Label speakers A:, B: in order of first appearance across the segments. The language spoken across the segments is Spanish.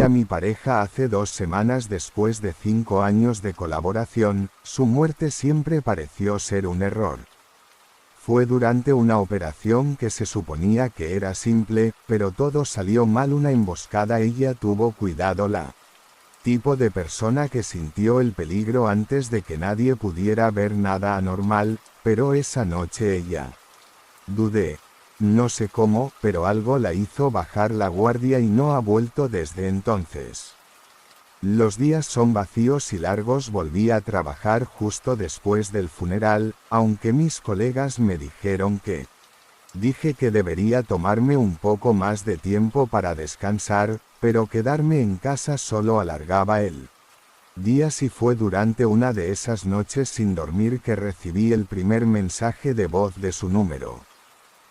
A: a mi pareja hace 2 semanas después de 5 años de colaboración, su muerte siempre pareció ser un error. Fue durante una operación que se suponía que era simple, pero todo salió mal. Una emboscada. Ella tuvo cuidado, la tipo de persona que sintió el peligro antes de que nadie pudiera ver nada anormal, pero esa noche ella dudé. No sé cómo, pero algo la hizo bajar la guardia y no ha vuelto desde entonces. Los días son vacíos y largos. Volví a trabajar justo después del funeral, aunque mis colegas me dijeron que dije que debería tomarme un poco más de tiempo para descansar, pero quedarme en casa solo alargaba el día. Y fue durante una de esas noches sin dormir que recibí el primer mensaje de voz de su número.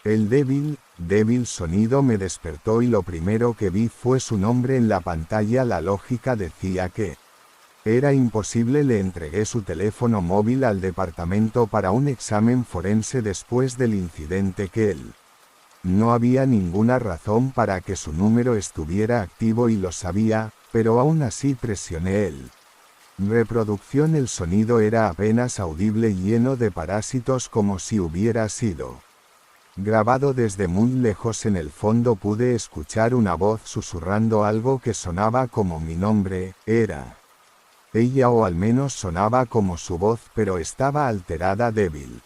A: El débil sonido me despertó y lo primero que vi fue su nombre en la pantalla. La lógica decía que era imposible. Le entregué su teléfono móvil al departamento para un examen forense después del incidente. No había ninguna razón para que su número estuviera activo y lo sabía, pero aún así presioné el reproducción. El sonido era apenas audible, lleno de parásitos, como si hubiera sido grabado desde muy lejos. En el fondo pude escuchar una voz susurrando algo que sonaba como mi nombre. Era ella, o al menos sonaba como su voz, pero estaba alterada, débil,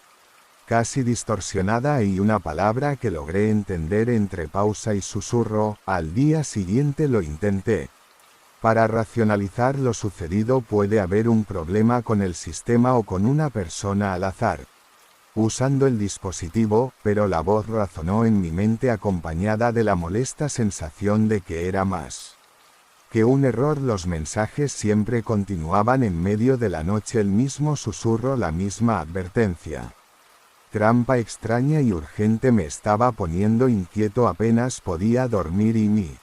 A: casi distorsionada, y una palabra que logré entender entre pausa y susurro. Al día siguiente lo intenté. Para racionalizar lo sucedido puede haber un problema con el sistema o con una persona al azar usando el dispositivo, pero la voz razonó en mi mente acompañada de la molesta sensación de que era más que un error. Los mensajes siempre continuaban en medio de la noche, el mismo susurro, la misma advertencia. Trampa extraña y urgente. Me estaba poniendo inquieto. Apenas podía dormir y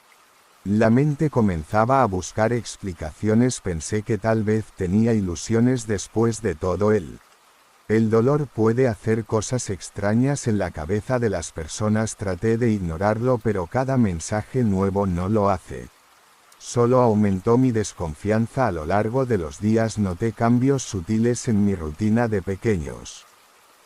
A: la mente comenzaba a buscar explicaciones. Pensé que tal vez tenía ilusiones. Después de todo, el dolor puede hacer cosas extrañas en la cabeza de las personas. Traté de ignorarlo, pero cada mensaje nuevo no lo hace. Solo aumentó mi desconfianza. A lo largo de los días noté cambios sutiles en mi rutina de pequeños.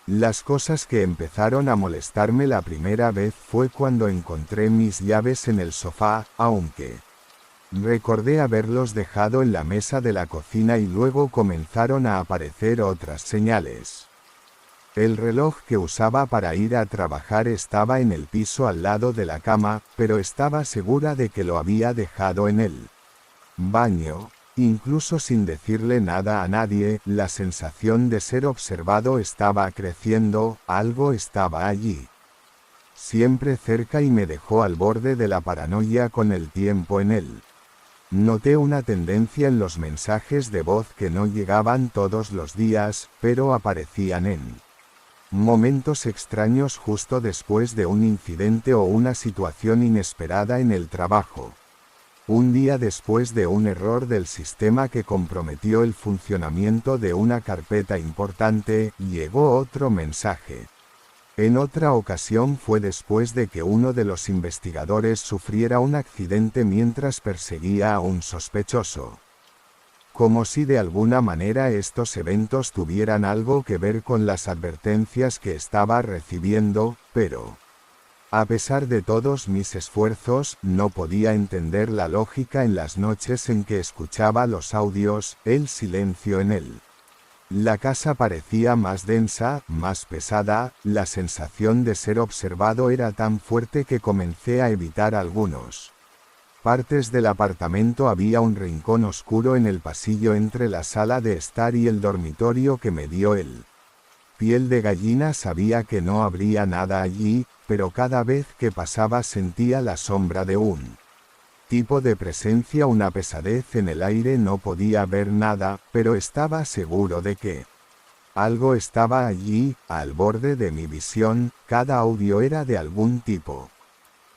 A: Las cosas que empezaron a molestarme la primera vez fue cuando encontré mis llaves en el sofá, aunque recordé haberlos dejado en la mesa de la cocina, y luego comenzaron a aparecer otras señales. El reloj que usaba para ir a trabajar estaba en el piso al lado de la cama, pero estaba segura de que lo había dejado en el baño. Incluso sin decirle nada a nadie, la sensación de ser observado estaba creciendo. Algo estaba allí, siempre cerca, y me dejó al borde de la paranoia con el tiempo. Noté una tendencia en los mensajes de voz que no llegaban todos los días, pero aparecían en momentos extraños, justo después de un incidente o una situación inesperada en el trabajo. Un día después de un error del sistema que comprometió el funcionamiento de una carpeta importante, llegó otro mensaje. En otra ocasión fue después de que uno de los investigadores sufriera un accidente mientras perseguía a un sospechoso. Como si de alguna manera estos eventos tuvieran algo que ver con las advertencias que estaba recibiendo, pero a pesar de todos mis esfuerzos, no podía entender la lógica. En las noches en que escuchaba los audios, el silencio en la casa parecía más densa, más pesada. La sensación de ser observado era tan fuerte que comencé a evitar algunos partes del apartamento. Había un rincón oscuro en el pasillo entre la sala de estar y el dormitorio que me dio piel de gallina. Sabía que no habría nada allí, pero cada vez que pasaba sentía la sombra de un tipo de presencia, una pesadez en el aire. No podía ver nada, pero estaba seguro de que algo estaba allí, al borde de mi visión. Cada audio era de algún tipo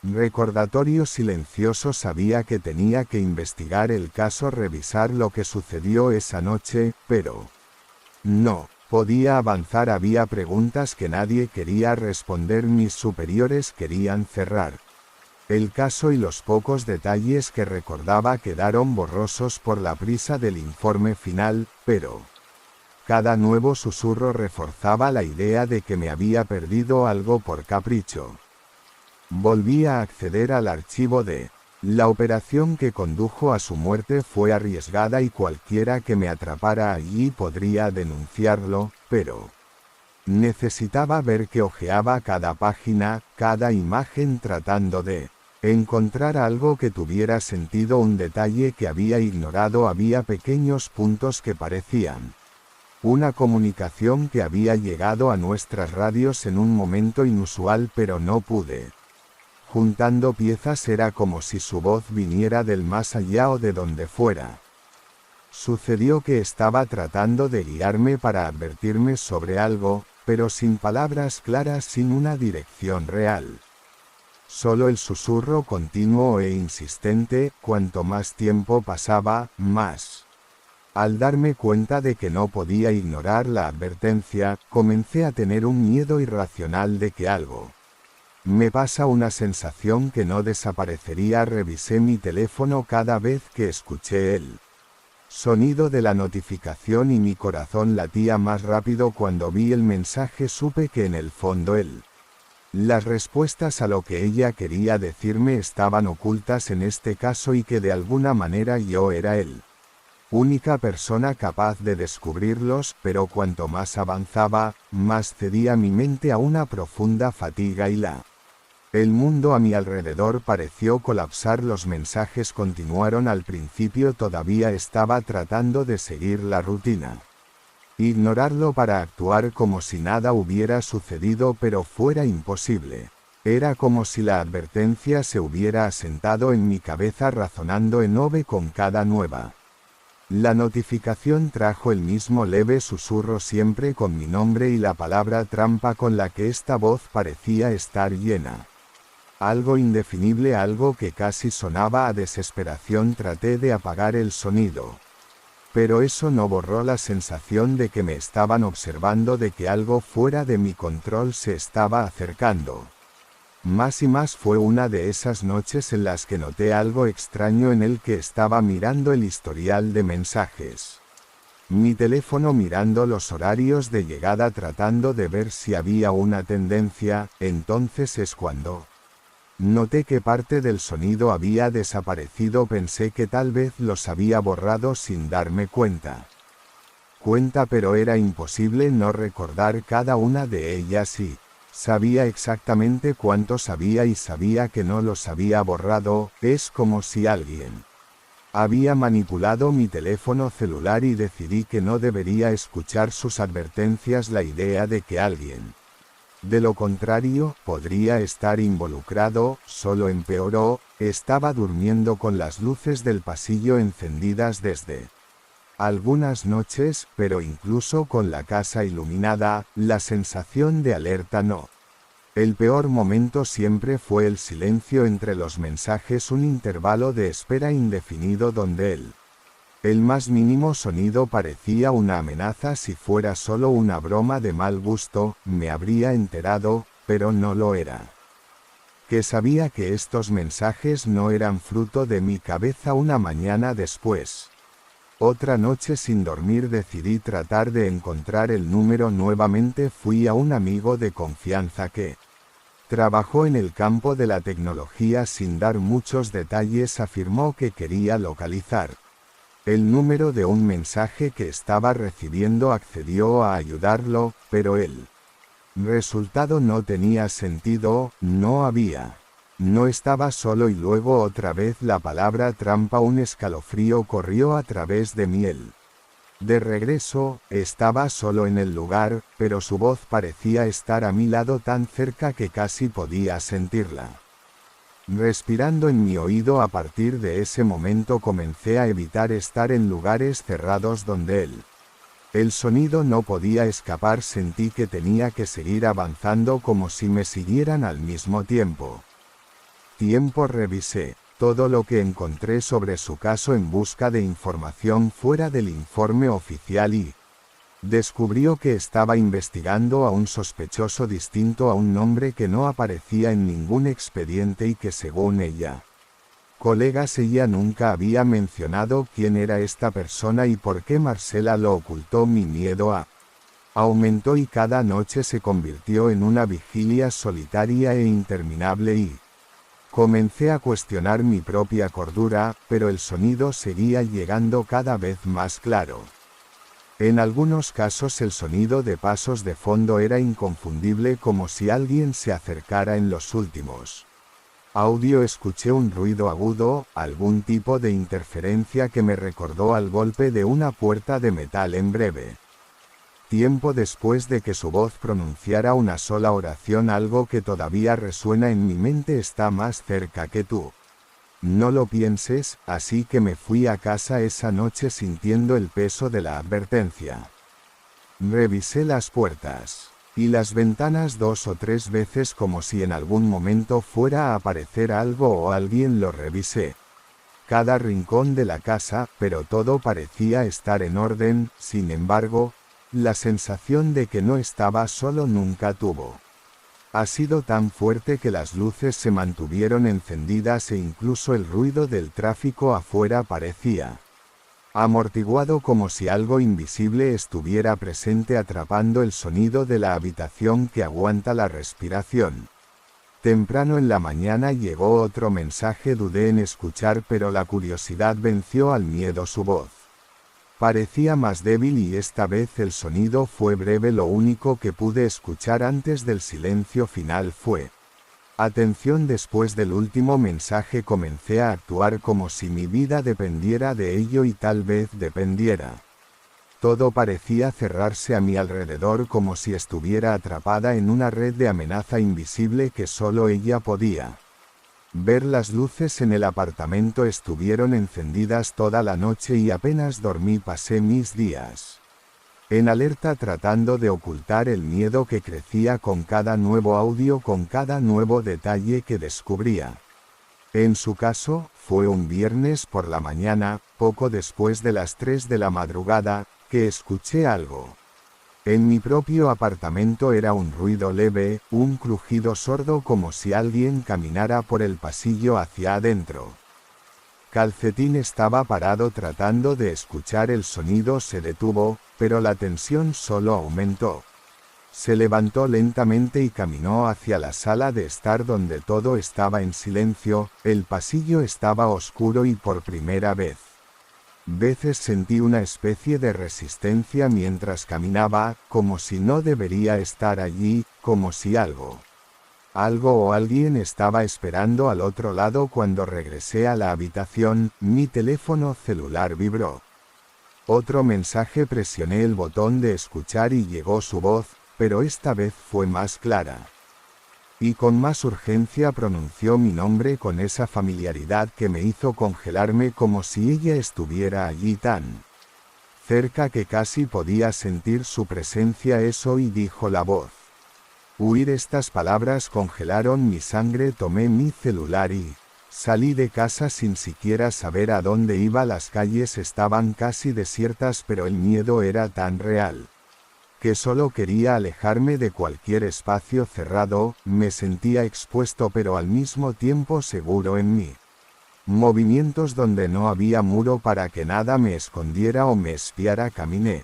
A: recordatorio silencioso. Sabía que tenía que investigar el caso, revisar lo que sucedió esa noche, pero no podía avanzar. Había preguntas que nadie quería responder. Mis superiores querían cerrar El caso y los pocos detalles que recordaba quedaron borrosos por la prisa del informe final, pero cada nuevo susurro reforzaba la idea de que me había perdido algo por capricho. Volví a acceder al archivo de la operación que condujo a su muerte fue arriesgada y cualquiera que me atrapara allí podría denunciarlo, pero necesitaba ver que hojeaba cada página, cada imagen tratando de encontrar algo que tuviera sentido, un detalle que había ignorado. Había pequeños puntos que parecían una comunicación que había llegado a nuestras radios en un momento inusual, pero no pude. Juntando piezas era como si su voz viniera del más allá o de donde fuera. Sucedió que estaba tratando de guiarme para advertirme sobre algo, pero sin palabras claras, sin una dirección real. Solo el susurro continuo e insistente. Cuanto más tiempo pasaba, más. Al darme cuenta de que no podía ignorar la advertencia, comencé a tener un miedo irracional de que algo me pasa, una sensación que no desaparecería. Revisé mi teléfono cada vez que escuché el sonido de la notificación y mi corazón latía más rápido. Cuando vi el mensaje supe que en el fondo las respuestas a lo que ella quería decirme estaban ocultas en este caso y que de alguna manera yo era única persona capaz de descubrirlos, pero cuanto más avanzaba, más cedía mi mente a una profunda fatiga y el mundo a mi alrededor pareció colapsar. Los mensajes continuaron. Al principio todavía estaba tratando de seguir la rutina. Ignorarlo para actuar como si nada hubiera sucedido, pero fuera imposible. Era como si la advertencia se hubiera asentado en mi cabeza razonando en ove con cada nueva. La notificación trajo el mismo leve susurro, siempre con mi nombre y la palabra trampa con la que esta voz parecía estar llena. Algo indefinible, algo que casi sonaba a desesperación. Traté de apagar el sonido, pero eso no borró la sensación de que me estaban observando, de que algo fuera de mi control se estaba acercando. Más y más. Fue una de esas noches en las que noté algo extraño en el que estaba mirando el historial de mensajes. Mi teléfono, mirando los horarios de llegada, tratando de ver si había una tendencia. Entonces es cuando noté que parte del sonido había desaparecido. Pensé que tal vez los había borrado sin darme cuenta, pero era imposible no recordar cada una de ellas y sabía exactamente cuántos había y sabía que no los había borrado. Es como si alguien había manipulado mi teléfono celular y decidí que no debería escuchar sus advertencias. La idea de que alguien, de lo contrario, podría estar involucrado, solo empeoró. Estaba durmiendo con las luces del pasillo encendidas desde algunas noches, pero incluso con la casa iluminada, la sensación de alerta no. El peor momento siempre fue el silencio entre los mensajes, un intervalo de espera indefinido donde el más mínimo sonido parecía una amenaza. Si fuera solo una broma de mal gusto, me habría enterado, pero no lo era. Que sabía que estos mensajes no eran fruto de mi cabeza. Una mañana después, otra noche sin dormir, decidí tratar de encontrar el número nuevamente. Fui a un amigo de confianza que trabajó en el campo de la tecnología. Sin dar muchos detalles, afirmó que quería localizar el número de un mensaje que estaba recibiendo. Accedió a ayudarlo, pero el resultado no tenía sentido. No estaba solo. Y luego otra vez la palabra trampa. Un escalofrío corrió a través de mí. De regreso, estaba solo en el lugar, pero su voz parecía estar a mi lado, tan cerca que casi podía sentirla respirando en mi oído. A partir de ese momento comencé a evitar estar en lugares cerrados donde el sonido no podía escapar. Sentí que tenía que seguir avanzando, como si me siguieran al mismo tiempo. Revisé todo lo que encontré sobre su caso en busca de información fuera del informe oficial y Descubrió que estaba investigando a un sospechoso distinto a un nombre que no aparecía en ningún expediente y que según ella nunca había mencionado quién era esta persona y por qué Marcela lo ocultó. Mi miedo aumentó y cada noche se convirtió en una vigilia solitaria e interminable y comencé a cuestionar mi propia cordura, pero el sonido seguía llegando cada vez más claro. En algunos casos el sonido de pasos de fondo era inconfundible, como si alguien se acercara. En los últimos audio escuché un ruido agudo, algún tipo de interferencia que me recordó al golpe de una puerta de metal en breve tiempo después de que su voz pronunciara una sola oración. Algo que todavía resuena en mi mente: está más cerca que tú. No lo pienses. Así que me fui a casa esa noche sintiendo el peso de la advertencia. Revisé las puertas y las ventanas 2 o 3 veces, como si en algún momento fuera a aparecer algo o alguien. Lo revisé cada rincón de la casa, pero todo parecía estar en orden. Sin embargo, la sensación de que no estaba solo nunca ha sido tan fuerte que las luces se mantuvieron encendidas e incluso el ruido del tráfico afuera parecía amortiguado, como si algo invisible estuviera presente atrapando el sonido de la habitación que aguanta la respiración. Temprano en la mañana llegó otro mensaje. Dudé en escuchar, pero la curiosidad venció al miedo. Su voz parecía más débil y esta vez el sonido fue breve. Lo único que pude escuchar antes del silencio final fue atención. Después del último mensaje comencé a actuar como si mi vida dependiera de ello, y tal vez dependiera. Todo parecía cerrarse a mi alrededor, como si estuviera atrapada en una red de amenaza invisible que solo ella podía ver. Las luces en el apartamento estuvieron encendidas toda la noche y apenas dormí. Pasé mis días en alerta, tratando de ocultar el miedo que crecía con cada nuevo audio, con cada nuevo detalle que descubría. En su caso, fue un viernes por la mañana, poco después de las 3 de la madrugada, que escuché algo. En mi propio apartamento era un ruido leve, un crujido sordo, como si alguien caminara por el pasillo hacia adentro. Calcetín estaba parado tratando de escuchar el sonido. Se detuvo, pero la tensión solo aumentó. Se levantó lentamente y caminó hacia la sala de estar, donde todo estaba en silencio. El pasillo estaba oscuro y por primera veces sentí una especie de resistencia mientras caminaba, como si no debería estar allí, como si algo o alguien estaba esperando al otro lado. Cuando regresé a la habitación, mi teléfono celular vibró. Otro mensaje. Presioné el botón de escuchar y llegó su voz, pero esta vez fue más clara y con más urgencia. Pronunció mi nombre con esa familiaridad que me hizo congelarme, como si ella estuviera allí tan cerca que casi podía sentir su presencia. Eso, y dijo la voz. Huir. Estas palabras congelaron mi sangre. Tomé mi celular y salí de casa sin siquiera saber a dónde iba. Las calles estaban casi desiertas, pero el miedo era tan real que solo quería alejarme de cualquier espacio cerrado. Me sentía expuesto, pero al mismo tiempo seguro en mí movimientos donde no había muro para que nada me escondiera o me espiara. Caminé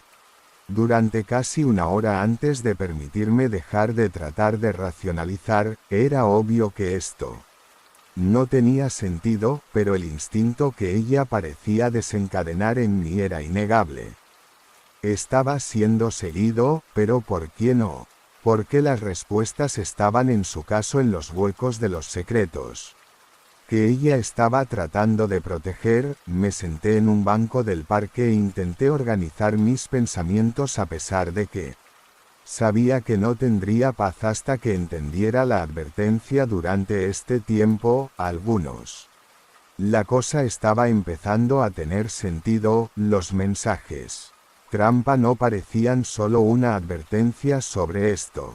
A: durante casi una hora antes de permitirme dejar de tratar de racionalizar. Era obvio que esto no tenía sentido, pero el instinto que ella parecía desencadenar en mí era innegable. Estaba siendo seguido, pero ¿por qué no? Porque las respuestas estaban en su caso en los huecos de los secretos que ella estaba tratando de proteger. Me senté en un banco del parque e intenté organizar mis pensamientos, a pesar de que sabía que no tendría paz hasta que entendiera la advertencia. Durante este tiempo, la cosa estaba empezando a tener sentido. Los mensajes trampa no parecían solo una advertencia sobre esto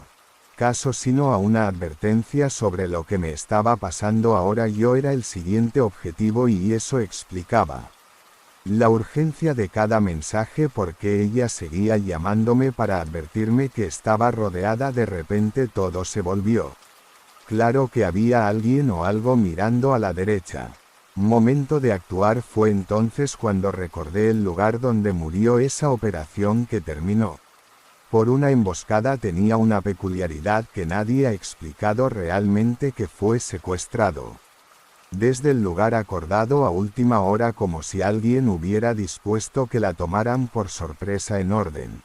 A: caso, sino a una advertencia sobre lo que me estaba pasando ahora. Yo era el siguiente objetivo y eso explicaba La urgencia de cada mensaje porque ella seguía llamándome para advertirme que estaba rodeada. De repente todo se volvió claro que había alguien o algo mirando a la derecha. Momento de actuar fue entonces cuando recordé el lugar donde murió esa operación que terminó por una emboscada. Tenía una peculiaridad que nadie ha explicado realmente, que fue secuestrado desde el lugar acordado a última hora, como si alguien hubiera dispuesto que la tomaran por sorpresa en orden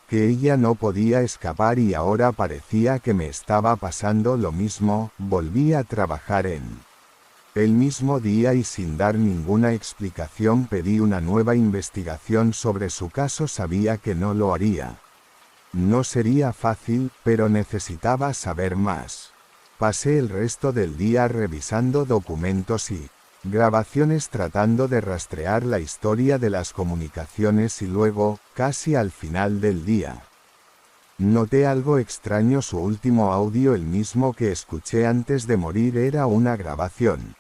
A: que ella no podía escapar, y ahora parecía que me estaba pasando lo mismo. Volví a trabajar en el mismo día y sin dar ninguna explicación pedí una nueva investigación sobre su caso. Sabía que no lo haría. No sería fácil, pero necesitaba saber más. Pasé el resto del día revisando documentos y grabaciones tratando de rastrear la historia de las comunicaciones, y luego, casi al final del día, noté algo extraño. Su último audio, el mismo que escuché antes de morir, era una grabación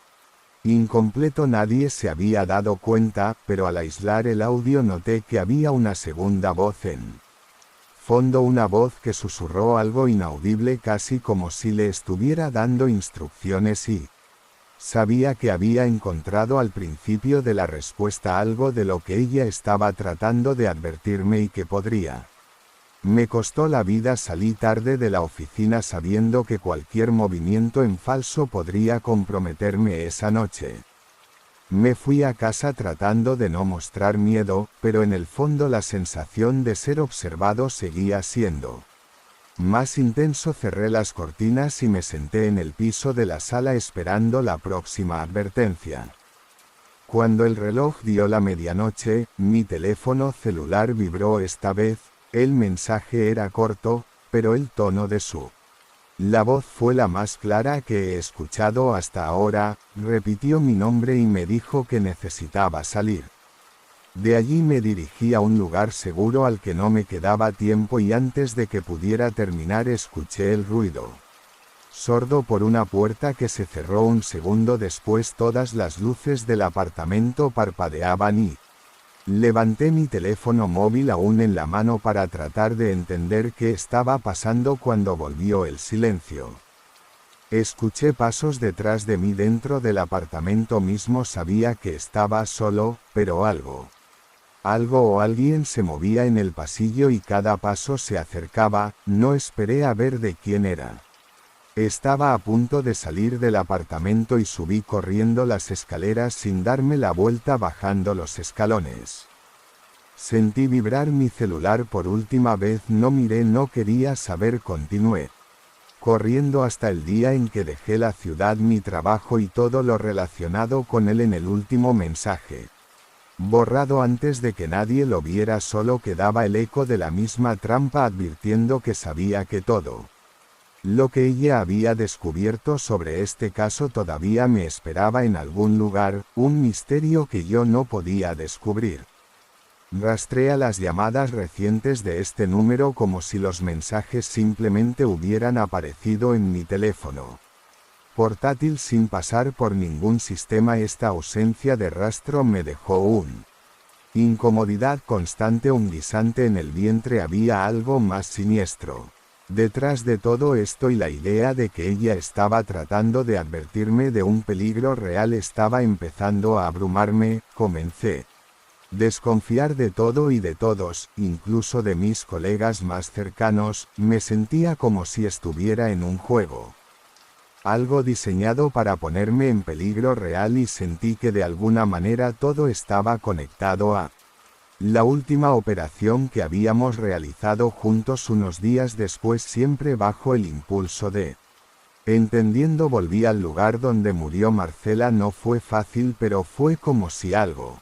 A: incompleto. Nadie se había dado cuenta, pero al aislar el audio noté que había una segunda voz en fondo, una voz que susurró algo inaudible, casi como si le estuviera dando instrucciones, y sabía que había encontrado al principio de la respuesta algo de lo que ella estaba tratando de advertirme y que podría. Me costó la vida. Salí tarde de la oficina sabiendo que cualquier movimiento en falso podría comprometerme esa noche. Me fui a casa tratando de no mostrar miedo, pero en el fondo la sensación de ser observado seguía siendo más intenso. Cerré las cortinas y me senté en el piso de la sala esperando la próxima advertencia. Cuando el reloj dio la medianoche, mi teléfono celular vibró. Esta vez, el mensaje era corto, pero el tono de la voz fue la más clara que he escuchado hasta ahora. Repitió mi nombre y me dijo que necesitaba salir. De allí me dirigí a un lugar seguro al que no me quedaba tiempo, y antes de que pudiera terminar escuché el ruido sordo por una puerta que se cerró un segundo después. Todas las luces del apartamento parpadeaban y levanté mi teléfono móvil aún en la mano para tratar de entender qué estaba pasando. Cuando volvió el silencio, escuché pasos detrás de mí dentro del apartamento mismo. Sabía que estaba solo, pero algo o alguien se movía en el pasillo y cada paso se acercaba. No esperé a ver de quién era. Estaba a punto de salir del apartamento y subí corriendo las escaleras sin darme la vuelta. Bajando los escalones, sentí vibrar mi celular por última vez. No miré, no quería saber. Continué corriendo hasta el día en que dejé la ciudad, mi trabajo y todo lo relacionado con él. En el último mensaje, borrado antes de que nadie lo viera, solo quedaba el eco de la misma trampa, advirtiendo que sabía que todo lo que ella había descubierto sobre este caso todavía me esperaba en algún lugar, un misterio que yo no podía descubrir. Rastreé las llamadas recientes de este número como si los mensajes simplemente hubieran aparecido en mi teléfono portátil sin pasar por ningún sistema. Esta ausencia de rastro me dejó una incomodidad constante, un guisante en el vientre. Había algo más siniestro detrás de todo esto, y la idea de que ella estaba tratando de advertirme de un peligro real estaba empezando a abrumarme. Comencé a desconfiar de todo y de todos, incluso de mis colegas más cercanos. Me sentía como si estuviera en un juego, algo diseñado para ponerme en peligro real, y sentí que de alguna manera todo estaba conectado a la última operación que habíamos realizado juntos unos días después, siempre bajo el impulso de entendiendo. Volví al lugar donde murió Marcela. No fue fácil, pero fue como si algo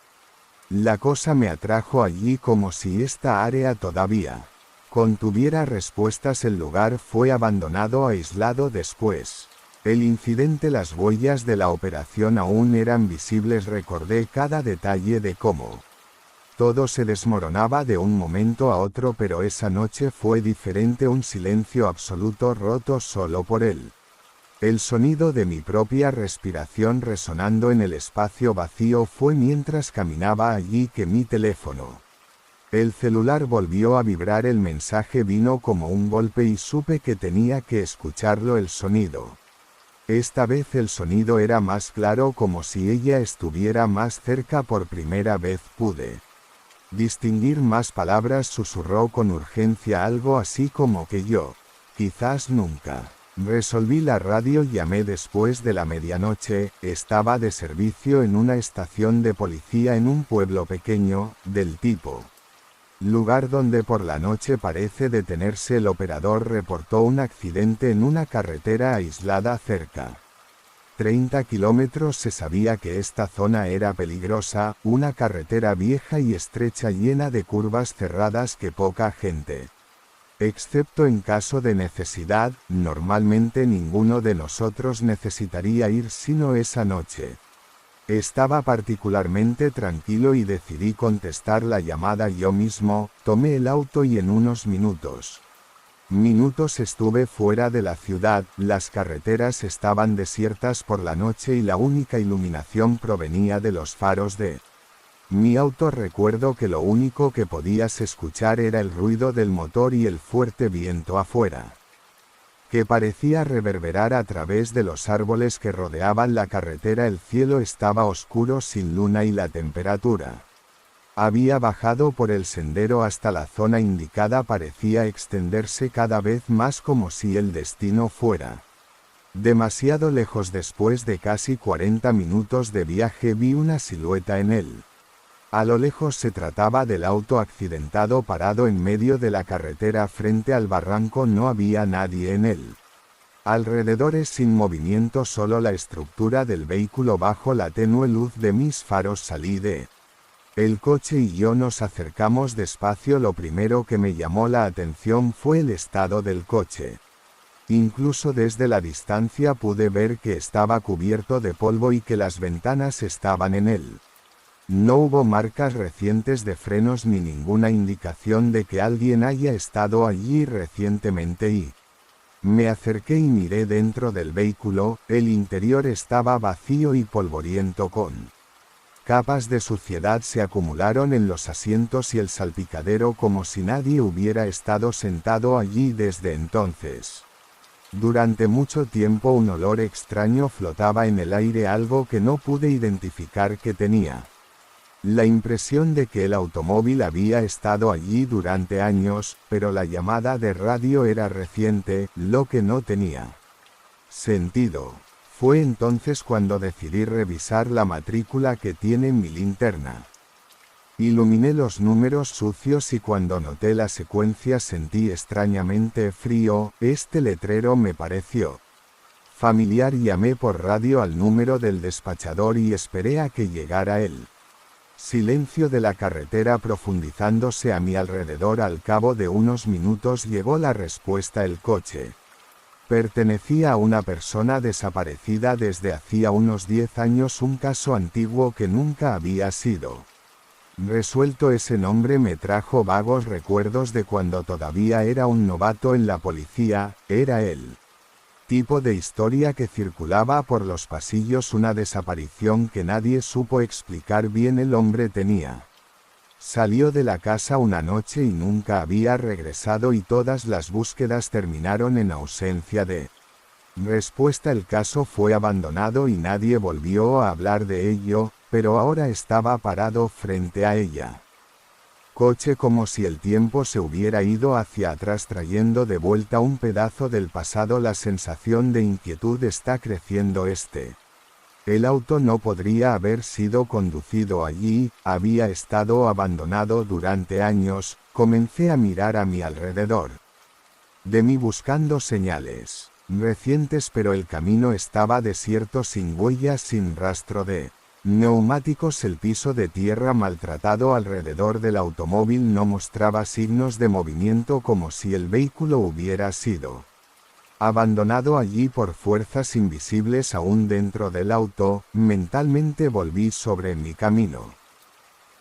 A: la cosa me atrajo allí, como si esta área todavía contuviera respuestas. El lugar fue abandonado, aislado. Después el incidente, las huellas de la operación aún eran visibles. Recordé cada detalle de cómo todo se desmoronaba de un momento a otro, pero esa noche fue diferente. Un silencio absoluto roto solo por el El sonido de mi propia respiración resonando en el espacio vacío fue mientras caminaba allí que mi teléfono. El celular volvió a vibrar, el mensaje vino como un golpe y supe que tenía que escucharlo el sonido. Esta vez el sonido era más claro, como si ella estuviera más cerca. Por primera vez pude distinguir más palabras. Susurró con urgencia algo así como que yo, quizás nunca. Resolví la radio, llamé después de la medianoche, estaba de servicio en una estación de policía en un pueblo pequeño, del tipo lugar donde por la noche parece detenerse. El operador reportó un accidente en una carretera aislada cerca 30 kilómetros. Se sabía que esta zona era peligrosa, una carretera vieja y estrecha llena de curvas cerradas que poca gente, excepto en caso de necesidad, normalmente ninguno de nosotros necesitaría ir sino esa noche. Estaba particularmente tranquilo y decidí contestar la llamada yo mismo. Tomé el auto y en unos minutos estuve fuera de la ciudad. Las carreteras estaban desiertas por la noche y la única iluminación provenía de los faros de mi auto. Recuerdo que lo único que podías escuchar era el ruido del motor y el fuerte viento afuera, que parecía reverberar a través de los árboles que rodeaban la carretera. El cielo estaba oscuro sin luna y la temperatura había bajado por el sendero hasta la zona indicada. Parecía extenderse cada vez más, como si el destino fuera demasiado lejos. Después de casi 40 minutos de viaje vi una silueta en él. A lo lejos se trataba del auto accidentado parado en medio de la carretera frente al barranco. No había nadie en él. Alrededores sin movimiento, solo la estructura del vehículo bajo la tenue luz de mis faros. Salí de el coche y yo nos acercamos despacio. Lo primero que me llamó la atención fue el estado del coche. Incluso desde la distancia pude ver que estaba cubierto de polvo y que las ventanas estaban en él. No hubo marcas recientes de frenos ni ninguna indicación de que alguien haya estado allí recientemente y me acerqué y miré dentro del vehículo. El interior estaba vacío y polvoriento, con capas de suciedad se acumularon en los asientos y el salpicadero, como si nadie hubiera estado sentado allí desde entonces. Durante mucho tiempo un olor extraño flotaba en el aire, algo que no pude identificar que tenía la impresión de que el automóvil había estado allí durante años, pero la llamada de radio era reciente, lo que no tenía sentido. Fue entonces cuando decidí revisar la matrícula que tiene mi linterna. Iluminé los números sucios y cuando noté la secuencia sentí extrañamente frío. Este letrero me pareció familiar. Llamé por radio al número del despachador y esperé a que llegara el silencio de la carretera profundizándose a mi alrededor. Al cabo de unos minutos llegó la respuesta: el coche pertenecía a una persona desaparecida desde hacía unos 10 años, un caso antiguo que nunca había sido resuelto. Ese nombre me trajo vagos recuerdos de cuando todavía era un novato en la policía. Era el tipo de historia que circulaba por los pasillos, una desaparición que nadie supo explicar bien. El hombre salió de la casa una noche y nunca había regresado, y todas las búsquedas terminaron en ausencia de respuesta. El caso fue abandonado y nadie volvió a hablar de ello, pero ahora estaba parado frente a ella. Coche, como si el tiempo se hubiera ido hacia atrás trayendo de vuelta un pedazo del pasado. La sensación de inquietud está creciendo. El auto no podría haber sido conducido allí, había estado abandonado durante años. Comencé a mirar a mi alrededor de mí buscando señales recientes, pero el camino estaba desierto, sin huellas, sin rastro de neumáticos. El piso de tierra maltratado alrededor del automóvil no mostraba signos de movimiento, como si el vehículo hubiera sido abandonado allí por fuerzas invisibles aún dentro del auto. Mentalmente volví sobre mi camino,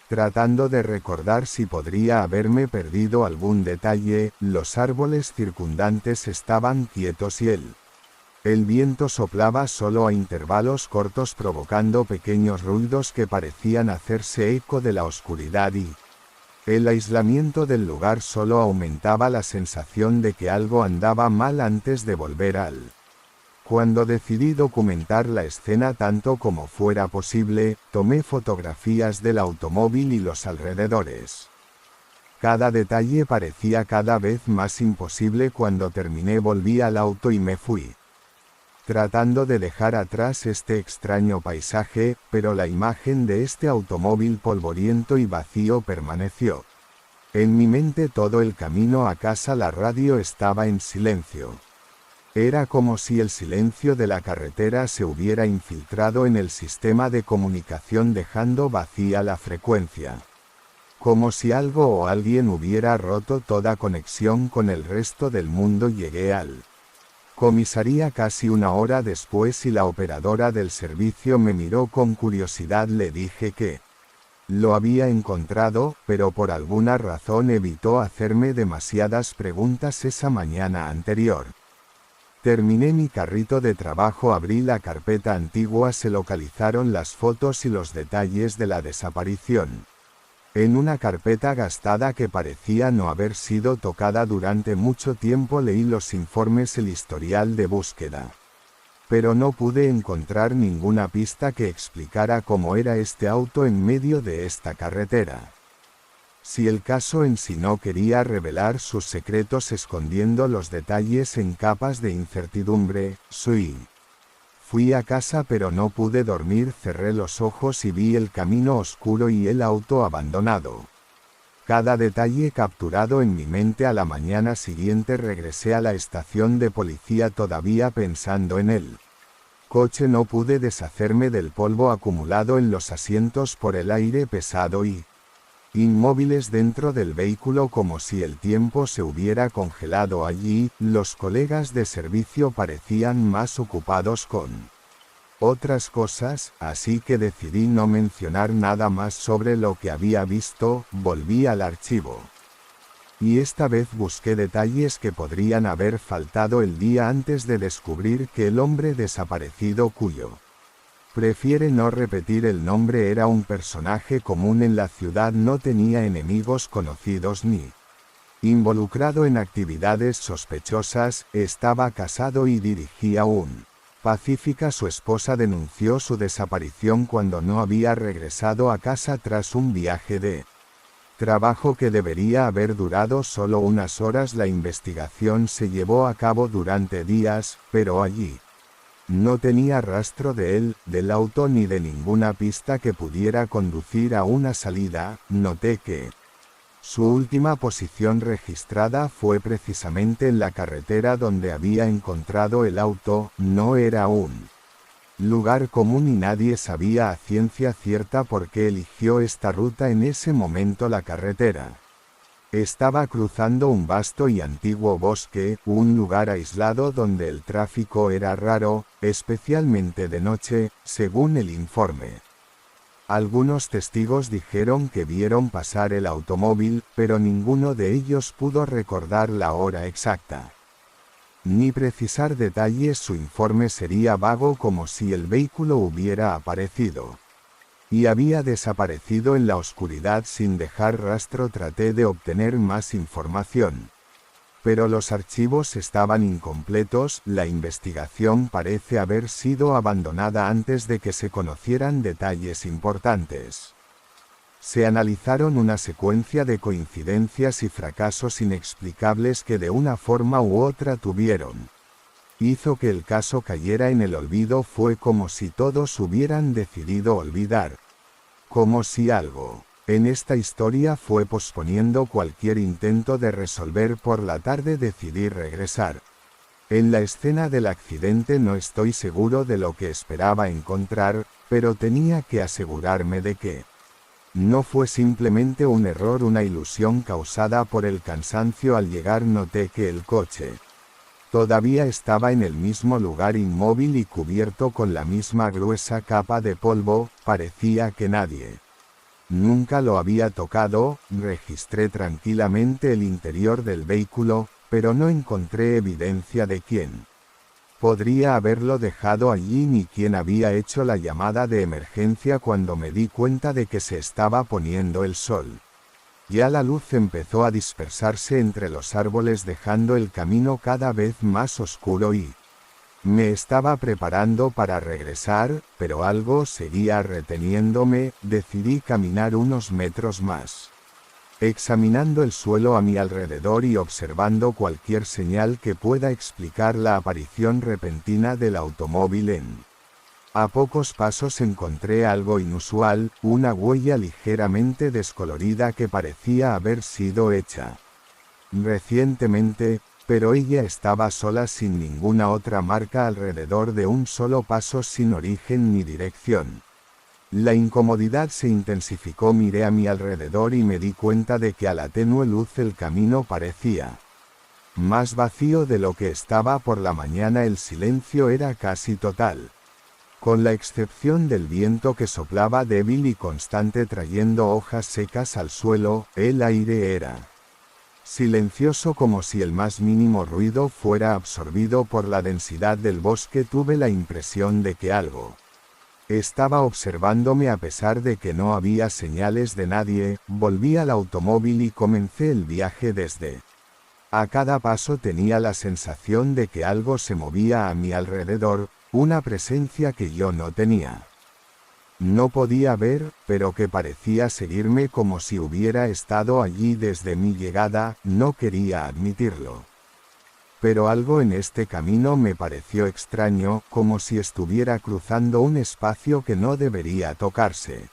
A: tratando de recordar si podría haberme perdido algún detalle. Los árboles circundantes estaban quietos y el El viento soplaba solo a intervalos cortos provocando pequeños ruidos que parecían hacerse eco de la oscuridad y el aislamiento del lugar solo aumentaba la sensación de que algo andaba mal antes de volver al. Cuando decidí documentar la escena tanto como fuera posible, tomé fotografías del automóvil y los alrededores. Cada detalle parecía cada vez más imposible. Cuando terminé volví al auto y me fui, tratando de dejar atrás este extraño paisaje, pero la imagen de este automóvil polvoriento y vacío permaneció en mi mente todo el camino a casa. La radio estaba en silencio. Era como si el silencio de la carretera se hubiera infiltrado en el sistema de comunicación dejando vacía la frecuencia. Como si algo o alguien hubiera roto toda conexión con el resto del mundo. Llegué al comisaría casi una hora después y la operadora del servicio me miró con curiosidad. Le dije que lo había encontrado, pero por alguna razón evitó hacerme demasiadas preguntas esa mañana anterior. Terminé mi carrito de trabajo, abrí la carpeta antigua, se localizaron las fotos y los detalles de la desaparición. En una carpeta gastada que parecía no haber sido tocada durante mucho tiempo leí los informes, el historial de búsqueda. Pero no pude encontrar ninguna pista que explicara cómo era este auto en medio de esta carretera. Si el caso en sí no quería revelar sus secretos escondiendo los detalles en capas de incertidumbre, fui a casa pero no pude dormir. Cerré los ojos y vi el camino oscuro y el auto abandonado. Cada detalle capturado en mi mente. A la mañana siguiente regresé a la estación de policía todavía pensando en el coche. No pude deshacerme del polvo acumulado en los asientos por el aire pesado y inmóviles dentro del vehículo, como si el tiempo se hubiera congelado allí. Los colegas de servicio parecían más ocupados con otras cosas, así que decidí no mencionar nada más sobre lo que había visto. Volví al archivo. Y esta vez busqué detalles que podrían haber faltado el día antes de descubrir que el hombre desaparecido, cuyo prefiere no repetir el nombre, era un personaje común en la ciudad, no tenía enemigos conocidos ni involucrado en actividades sospechosas, estaba casado y dirigía un pacífica. Su esposa denunció su desaparición cuando no había regresado a casa tras un viaje de trabajo que debería haber durado solo unas horas. La investigación se llevó a cabo durante días, pero allí no tenía rastro de él, del auto ni de ninguna pista que pudiera conducir a una salida. Noté que su última posición registrada fue precisamente en la carretera donde había encontrado el auto. No era un lugar común y nadie sabía a ciencia cierta por qué eligió esta ruta en ese momento. La carretera estaba cruzando un vasto y antiguo bosque, un lugar aislado donde el tráfico era raro, especialmente de noche, según el informe. Algunos testigos dijeron que vieron pasar el automóvil, pero ninguno de ellos pudo recordar la hora exacta ni precisar detalles. Su informe sería vago, como si el vehículo hubiera aparecido y había desaparecido en la oscuridad sin dejar rastro. Traté de obtener más información, pero los archivos estaban incompletos. La investigación parece haber sido abandonada antes de que se conocieran detalles importantes. Se analizaron una secuencia de coincidencias y fracasos inexplicables que de una forma u otra hizo que el caso cayera en el olvido. Fue como si todos hubieran decidido olvidar, como si algo en esta historia fue posponiendo cualquier intento de resolver. Por la tarde decidí regresar. En la escena del accidente no estoy seguro de lo que esperaba encontrar, pero tenía que asegurarme de que no fue simplemente un error, una ilusión causada por el cansancio. Al llegar noté que el coche todavía estaba en el mismo lugar, inmóvil y cubierto con la misma gruesa capa de polvo. Parecía que nadie nunca lo había tocado. Registré tranquilamente el interior del vehículo, pero no encontré evidencia de quién Podría haberlo dejado allí ni quien había hecho la llamada de emergencia cuando me di cuenta de que se estaba poniendo el sol. Ya la luz empezó a dispersarse entre los árboles dejando el camino cada vez más oscuro y me estaba preparando para regresar, pero algo seguía reteniéndome. Decidí caminar unos metros más, examinando el suelo a mi alrededor y observando cualquier señal que pueda explicar la aparición repentina del automóvil. A pocos pasos encontré algo inusual, una huella ligeramente descolorida que parecía haber sido hecha recientemente, pero ella estaba sola sin ninguna otra marca alrededor de un solo paso sin origen ni dirección. La incomodidad se intensificó. Miré a mi alrededor y me di cuenta de que a la tenue luz el camino parecía más vacío de lo que estaba por la mañana. El silencio era casi total. Con la excepción del viento que soplaba débil y constante trayendo hojas secas al suelo, el aire era silencioso como si el más mínimo ruido fuera absorbido por la densidad del bosque. Tuve la impresión de que algo estaba observándome a pesar de que no había señales de nadie. Volví al automóvil y comencé el viaje desde. A cada paso tenía la sensación de que algo se movía a mi alrededor, una presencia que yo no tenía. No podía ver, pero que parecía seguirme como si hubiera estado allí desde mi llegada. No quería admitirlo. Pero algo en este camino me pareció extraño, como si estuviera cruzando un espacio que no debería tocarse.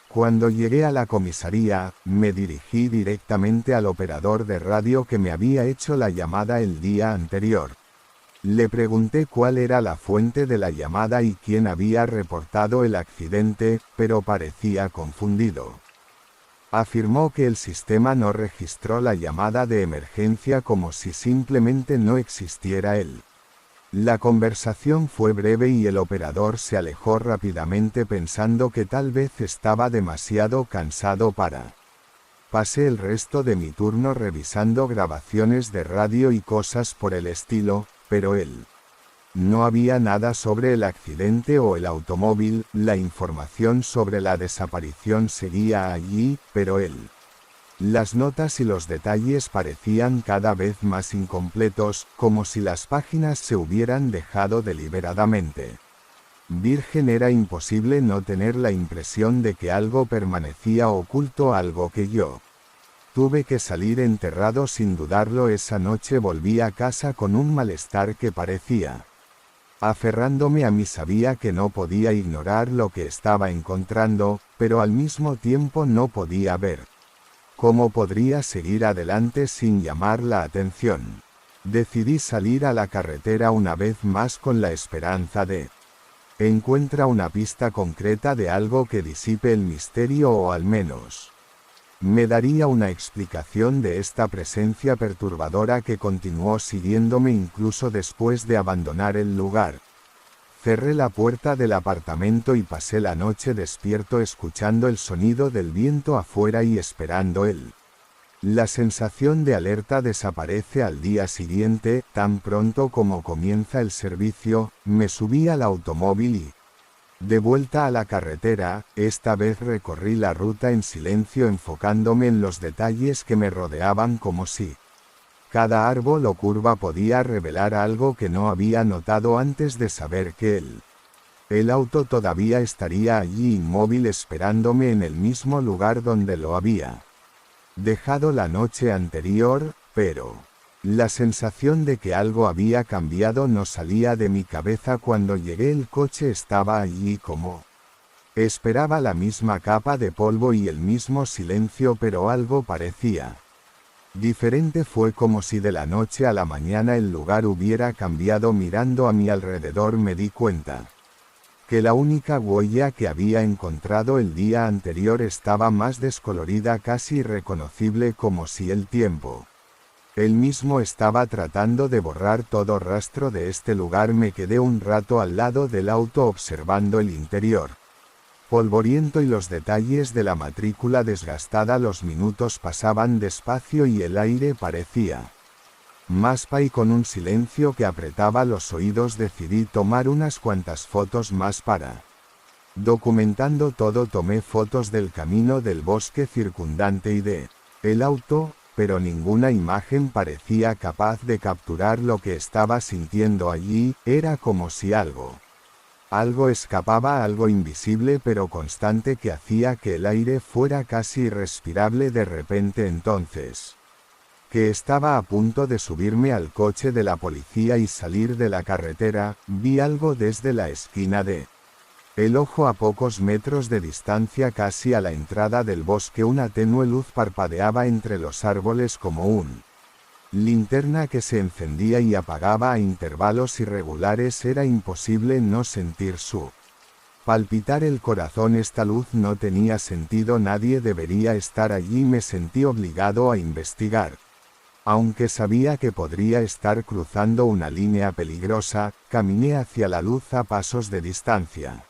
A: Cuando llegué a la comisaría, me dirigí directamente al operador de radio que me había hecho la llamada el día anterior. Le pregunté cuál era la fuente de la llamada y quién había reportado el accidente, pero parecía confundido. Afirmó que el sistema no registró la llamada de emergencia, como si simplemente no existiera él. La conversación fue breve y el operador se alejó rápidamente pensando que tal vez estaba demasiado cansado para. Pasé el resto de mi turno revisando grabaciones de radio y cosas por el estilo, pero él. No había nada sobre el accidente o el automóvil. La información sobre la desaparición seguía allí, pero él. Las notas y los detalles parecían cada vez más incompletos, como si las páginas se hubieran dejado deliberadamente. Virgen, era imposible no tener la impresión de que algo permanecía oculto, algo que yo. Tuve que salir enterrado sin dudarlo. Esa noche volví a casa con un malestar que parecía. Aferrándome a mí. Sabía que no podía ignorar lo que estaba encontrando, pero al mismo tiempo no podía ver. ¿Cómo podría seguir adelante sin llamar la atención? Decidí salir a la carretera una vez más con la esperanza de encuentra una pista concreta de algo que disipe el misterio o al menos me daría una explicación de esta presencia perturbadora que continuó siguiéndome incluso después de abandonar el lugar. Cerré la puerta del apartamento y pasé la noche despierto escuchando el sonido del viento afuera y esperando él. La sensación de alerta desaparece al día siguiente. Tan pronto como comienza el servicio, me subí al automóvil y, de vuelta a la carretera, esta vez recorrí la ruta en silencio enfocándome en los detalles que me rodeaban como si cada árbol o curva podía revelar algo que no había notado antes de saber que el auto todavía estaría allí inmóvil esperándome en el mismo lugar donde lo había dejado la noche anterior, pero la sensación de que algo había cambiado no salía de mi cabeza. Cuando llegué el coche estaba allí como esperaba, la misma capa de polvo y el mismo silencio, pero algo parecía diferente. Fue como si de la noche a la mañana el lugar hubiera cambiado. Mirando a mi alrededor me di cuenta que la única huella que había encontrado el día anterior estaba más descolorida, casi irreconocible, como si el tiempo él mismo estaba tratando de borrar todo rastro de este lugar. Me quedé un rato al lado del auto observando el interior polvoriento y los detalles de la matrícula desgastada. Los minutos pasaban despacio y el aire parecía Maspa, y con un silencio que apretaba los oídos decidí tomar unas cuantas fotos más para. Documentando todo, tomé fotos del camino, del bosque circundante y de el auto, pero ninguna imagen parecía capaz de capturar lo que estaba sintiendo allí. Era como si algo escapaba, algo invisible pero constante que hacía que el aire fuera casi irrespirable. De repente, entonces que estaba a punto de subirme al coche de la policía y salir de la carretera, vi algo desde la esquina de el ojo, a pocos metros de distancia, casi a la entrada del bosque. Una tenue luz parpadeaba entre los árboles como un linterna que se encendía y apagaba a intervalos irregulares. Era imposible no sentir su palpitar el corazón. Esta luz no tenía sentido, nadie debería estar allí. Me sentí obligado a investigar. Aunque sabía que podría estar cruzando una línea peligrosa, caminé hacia la luz a pasos de distancia,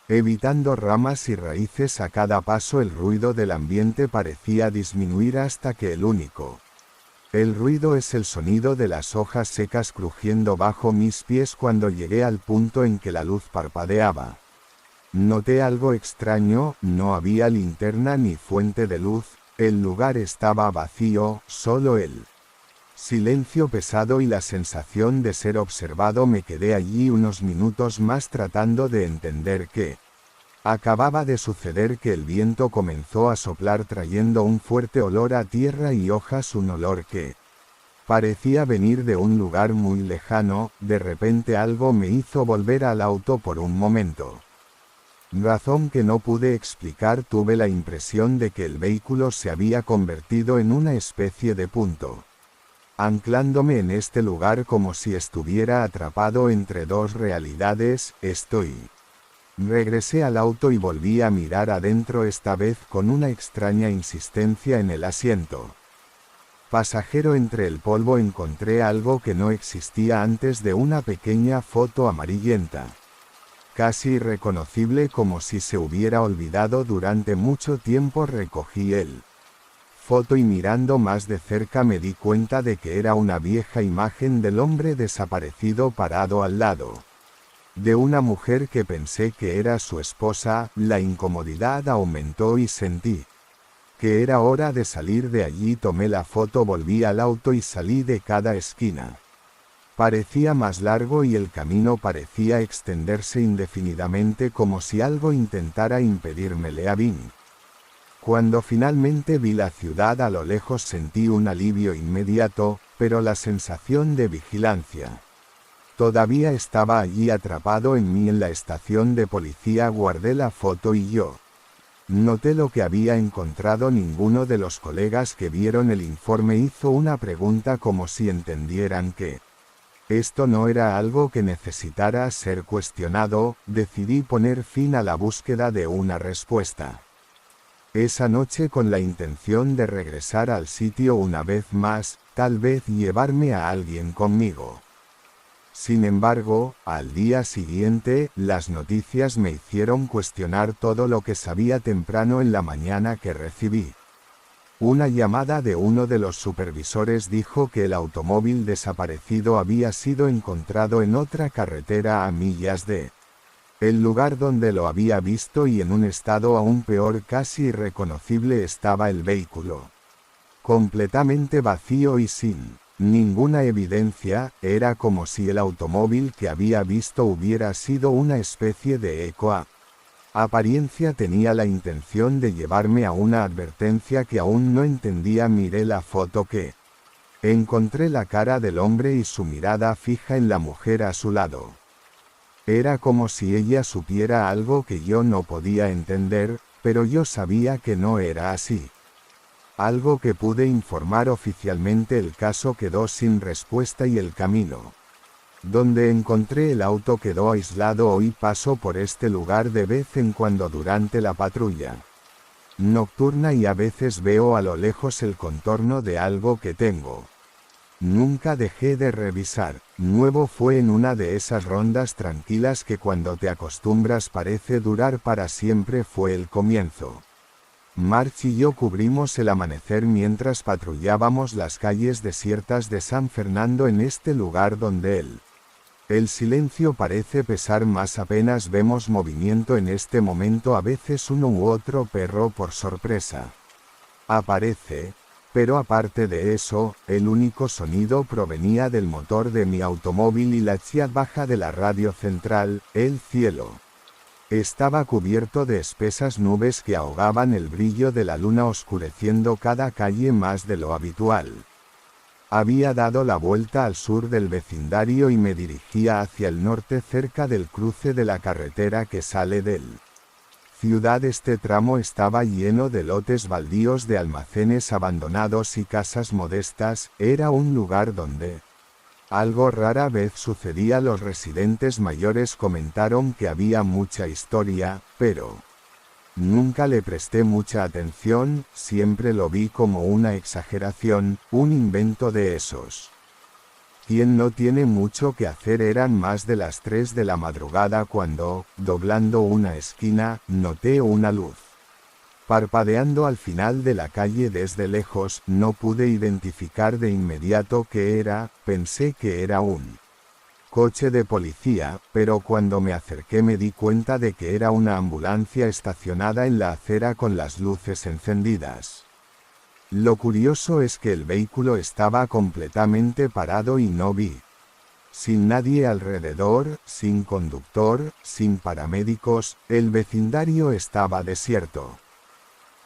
A: evitando ramas y raíces a cada paso. El ruido del ambiente parecía disminuir hasta que el ruido es el sonido de las hojas secas crujiendo bajo mis pies. Cuando llegué al punto en que la luz parpadeaba, noté algo extraño. No había linterna ni fuente de luz. El lugar estaba vacío, solo el silencio pesado y la sensación de ser observado. Me quedé allí unos minutos más tratando de entender qué acababa de suceder. Que el viento comenzó a soplar trayendo un fuerte olor a tierra y hojas, un olor que parecía venir de un lugar muy lejano. De repente algo me hizo volver al auto por un momento. Razón que no pude explicar. Tuve la impresión de que el vehículo se había convertido en una especie de punto, anclándome en este lugar como si estuviera atrapado entre dos realidades. Regresé al auto y volví a mirar adentro, esta vez con una extraña insistencia. En el asiento pasajero, entre el polvo, encontré algo que no existía antes de una pequeña foto amarillenta, casi irreconocible, como si se hubiera olvidado durante mucho tiempo. Recogí el foto y mirando más de cerca me di cuenta de que era una vieja imagen del hombre desaparecido parado al lado de una mujer que pensé que era su esposa. La incomodidad aumentó y sentí que era hora de salir de allí. Tomé la foto, volví al auto y salí de cada esquina. Parecía más largo y el camino parecía extenderse indefinidamente, como si algo intentara impedírmelo. Cuando finalmente vi la ciudad a lo lejos sentí un alivio inmediato, pero la sensación de vigilancia todavía estaba allí, atrapado en mí. En la estación de policía guardé la foto y yo noté lo que había encontrado. Ninguno de los colegas que vieron el informe hizo una pregunta, como si entendieran que esto no era algo que necesitara ser cuestionado. Decidí poner fin a la búsqueda de una respuesta esa noche, con la intención de regresar al sitio una vez más, tal vez llevarme a alguien conmigo. Sin embargo, al día siguiente, las noticias me hicieron cuestionar todo lo que sabía. Temprano en la mañana que recibí una llamada de uno de los supervisores, dijo que el automóvil desaparecido había sido encontrado en otra carretera a millas de el lugar donde lo había visto, y en un estado aún peor, casi irreconocible, estaba el vehículo, completamente vacío y sin ninguna evidencia. Era como si el automóvil que había visto hubiera sido una especie de eco. Apariencia tenía la intención de llevarme a una advertencia que aún no entendía. Miré la foto que encontré, la cara del hombre y su mirada fija en la mujer a su lado. Era como si ella supiera algo que yo no podía entender, pero yo sabía que no era así. Algo que pude informar oficialmente. El caso quedó sin respuesta y el camino donde encontré el auto quedó aislado. Hoy paso por este lugar de vez en cuando durante la patrulla nocturna y a veces veo a lo lejos el contorno de algo que tengo. Nunca dejé de revisar. Nuevo fue en una de esas rondas tranquilas que cuando te acostumbras parece durar para siempre. Fue el comienzo March y yo cubrimos el amanecer mientras patrullábamos las calles desiertas de San Fernando en este lugar donde el silencio parece pesar más. Apenas vemos movimiento en este momento, a veces uno u otro perro por sorpresa aparece, pero aparte de eso, el único sonido provenía del motor de mi automóvil y la chiad baja de la radio central. El cielo estaba cubierto de espesas nubes que ahogaban el brillo de la luna, oscureciendo cada calle más de lo habitual. Había dado la vuelta al sur del vecindario y me dirigía hacia el norte cerca del cruce de la carretera que sale del ciudad. Este tramo estaba lleno de lotes baldíos de almacenes abandonados y casas modestas. Era un lugar donde algo rara vez sucedía. Los residentes mayores comentaron que había mucha historia, pero nunca le presté mucha atención. Siempre lo vi como una exageración, un invento de esos. Quien no tiene mucho que hacer. Eran más de las 3 de la madrugada cuando, doblando una esquina, noté una luz parpadeando al final de la calle. Desde lejos, no pude identificar de inmediato qué era. Pensé que era un coche de policía, pero cuando me acerqué me di cuenta de que era una ambulancia estacionada en la acera con las luces encendidas. Lo curioso es que el vehículo estaba completamente parado y no vi sin nadie alrededor, sin conductor, sin paramédicos. El vecindario estaba desierto.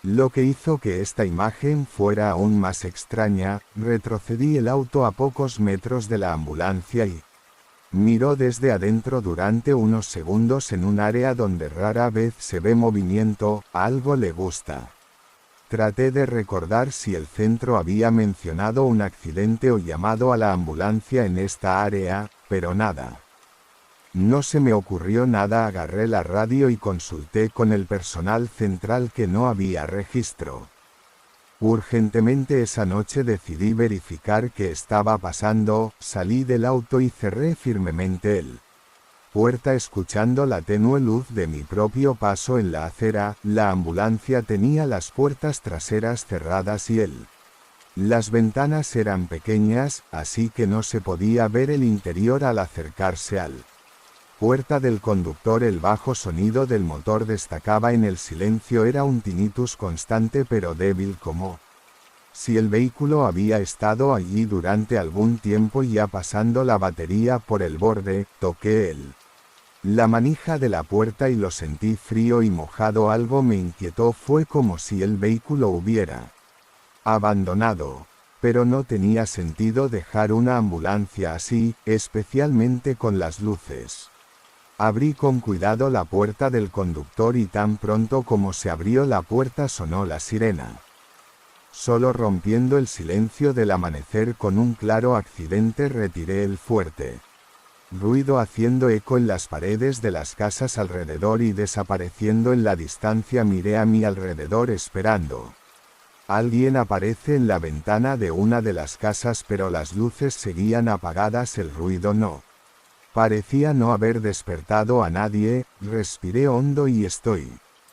A: Lo que hizo que esta imagen fuera aún más extraña. Retrocedí el auto a pocos metros de la ambulancia y miró desde adentro durante unos segundos. En un área donde rara vez se ve movimiento, algo le gusta. Traté de recordar si el centro había mencionado un accidente o llamado a la ambulancia en esta área, pero nada. No se me ocurrió nada. Agarré la radio y consulté con el personal central que no había registro. Urgentemente esa noche decidí verificar qué estaba pasando. Salí del auto y cerré firmemente el puerta escuchando la tenue luz de mi propio paso en la acera. La ambulancia tenía las puertas traseras cerradas y las ventanas eran pequeñas, así que no se podía ver el interior. Al acercarse al puerta del conductor, el bajo sonido del motor destacaba en el silencio. Era un tinnitus constante pero débil, como si el vehículo había estado allí durante algún tiempo. Ya pasando la batería por el borde, toqué la manija de la puerta y lo sentí frío y mojado. Algo me inquietó. Fue como si el vehículo hubiera abandonado. Pero no tenía sentido dejar una ambulancia así, especialmente con las luces. Abrí con cuidado la puerta del conductor y tan pronto como se abrió la puerta sonó la sirena. Solo rompiendo el silencio del amanecer con un claro accidente. Retiré el fuerte ruido haciendo eco en las paredes de las casas alrededor y desapareciendo en la distancia. Miré a mi alrededor esperando. Alguien aparece en la ventana de una de las casas, pero las luces seguían apagadas. El ruido no parecía no haber despertado a nadie. Respiré hondo y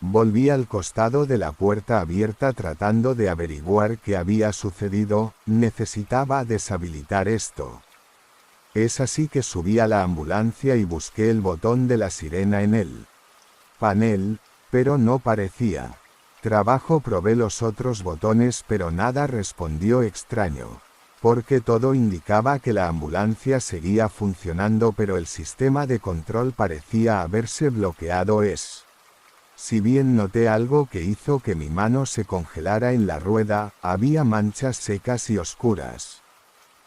A: volví al costado de la puerta abierta tratando de averiguar qué había sucedido. Necesitaba deshabilitar esto. Es así que subí a la ambulancia y busqué el botón de la sirena en el panel, pero no parecía trabajo. Probé los otros botones pero nada respondió. Extraño, porque todo indicaba que la ambulancia seguía funcionando, pero el sistema de control parecía haberse bloqueado. Si bien noté algo que hizo que mi mano se congelara en la rueda, había manchas secas y oscuras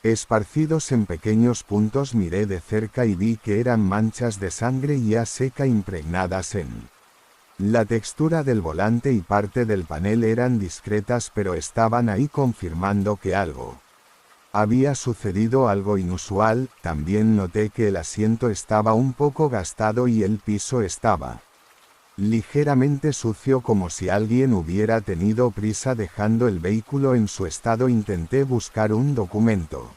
A: esparcidos en pequeños puntos. Miré de cerca y vi que eran manchas de sangre ya seca impregnadas en la textura del volante y parte del panel. Eran discretas pero estaban ahí confirmando que algo había sucedido, algo inusual. También noté que el asiento estaba un poco gastado y el piso estaba ligeramente sucio, como si alguien hubiera tenido prisa dejando el vehículo en su estado. Intenté buscar un documento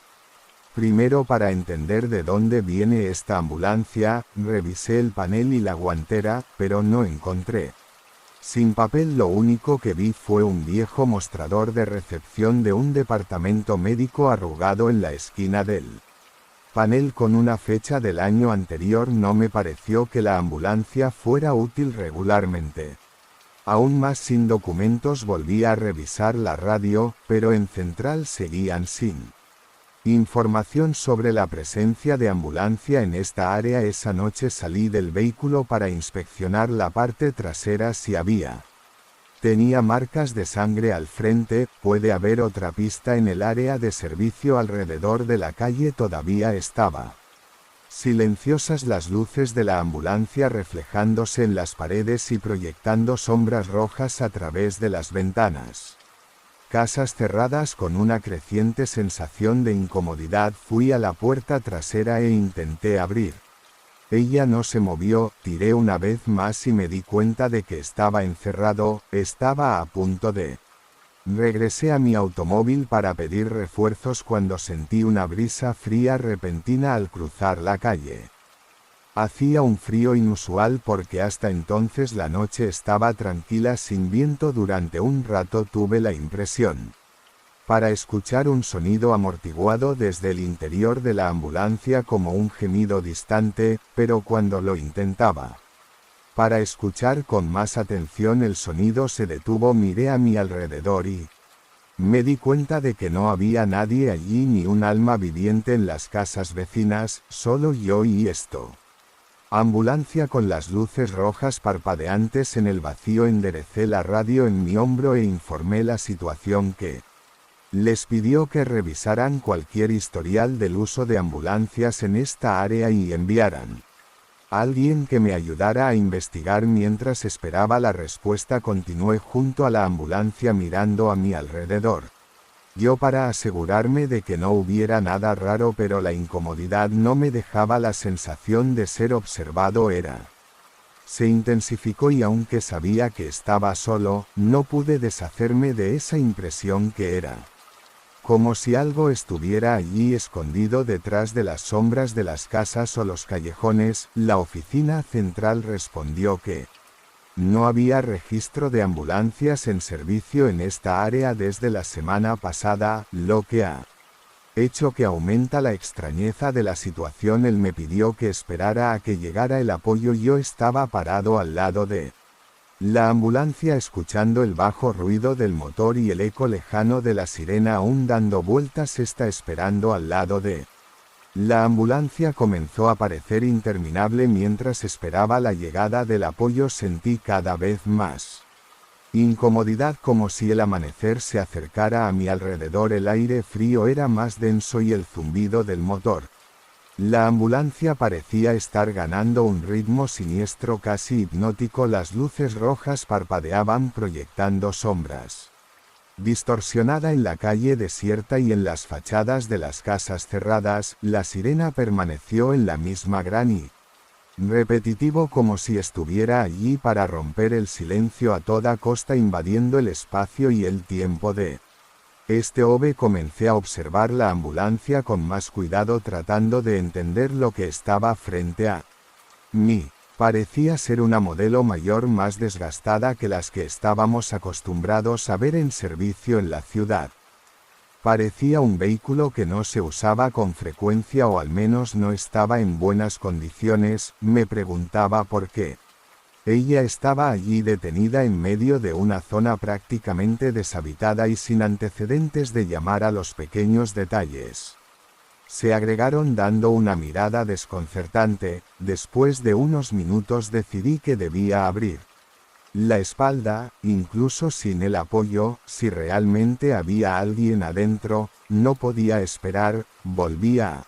A: primero para entender de dónde viene esta ambulancia. Revisé el panel y la guantera, pero no encontré Sin papel, lo único que vi fue un viejo mostrador de recepción de un departamento médico arrugado en la esquina del panel con una fecha del año anterior. No me pareció que la ambulancia fuera útil regularmente. Aún más sin documentos. Volví a revisar la radio, pero en central seguían sin información sobre la presencia de ambulancia en esta área. Esa noche salí del vehículo para inspeccionar la parte trasera si había. Tenía marcas de sangre al frente. Puede haber otra pista en el área de servicio alrededor de la calle. Todavía estaba silenciosas las luces de la ambulancia reflejándose en las paredes y proyectando sombras rojas a través de las ventanas. Casas cerradas. Con una creciente sensación de incomodidad fui a la puerta trasera e intenté abrir. Ella no se movió. Tiré una vez más y me di cuenta de que estaba encerrado. Estaba a punto de regresé a mi automóvil para pedir refuerzos cuando sentí una brisa fría repentina al cruzar la calle. Hacía un frío inusual porque hasta entonces la noche estaba tranquila sin viento. Durante un rato tuve la impresión para escuchar un sonido amortiguado desde el interior de la ambulancia como un gemido distante, pero cuando lo intentaba para escuchar con más atención el sonido se detuvo. Miré a mi alrededor y me di cuenta de que no había nadie allí, ni un alma viviente en las casas vecinas, solo yo y esto. Ambulancia. Con las luces rojas parpadeantes en el vacío enderecé la radio en mi hombro e informé la situación que les pidió que revisaran cualquier historial del uso de ambulancias en esta área y enviaran alguien que me ayudara a investigar. Mientras esperaba la respuesta continué junto a la ambulancia mirando a mi alrededor. Yo para asegurarme de que no hubiera nada raro, pero la incomodidad no me dejaba. La sensación de ser observado se intensificó y aunque sabía que estaba solo, no pude deshacerme de esa impresión que era como si algo estuviera allí escondido detrás de las sombras de las casas o los callejones. La oficina central respondió que no había registro de ambulancias en servicio en esta área desde la semana pasada, lo que ha hecho que aumenta la extrañeza de la situación. Él me pidió que esperara a que llegara el apoyo. Yo estaba parado al lado de la ambulancia escuchando el bajo ruido del motor y el eco lejano de la sirena aún dando vueltas. Está esperando al lado de la ambulancia comenzó a parecer interminable. Mientras esperaba la llegada del apoyo sentí cada vez más incomodidad, como si el amanecer se acercara a mi alrededor. El aire frío era más denso y el zumbido del motor. La ambulancia parecía estar ganando un ritmo siniestro, casi hipnótico. Las luces rojas parpadeaban proyectando sombras distorsionada en la calle desierta y en las fachadas de las casas cerradas. La sirena permaneció en la misma gran y repetitivo, como si estuviera allí para romper el silencio a toda costa, invadiendo el espacio y el tiempo de comencé a observar la ambulancia con más cuidado, tratando de entender lo que estaba frente a mí. Parecía ser una modelo mayor, más desgastada que las que estábamos acostumbrados a ver en servicio en la ciudad. Parecía un vehículo que no se usaba con frecuencia, o al menos no estaba en buenas condiciones. Me preguntaba por qué ella estaba allí detenida en medio de una zona prácticamente deshabitada y sin antecedentes de llamar a los pequeños detalles. Se agregaron dando una mirada desconcertante. Después de unos minutos decidí que debía abrir la espalda, incluso sin el apoyo. Si realmente había alguien adentro, no podía esperar. Volví a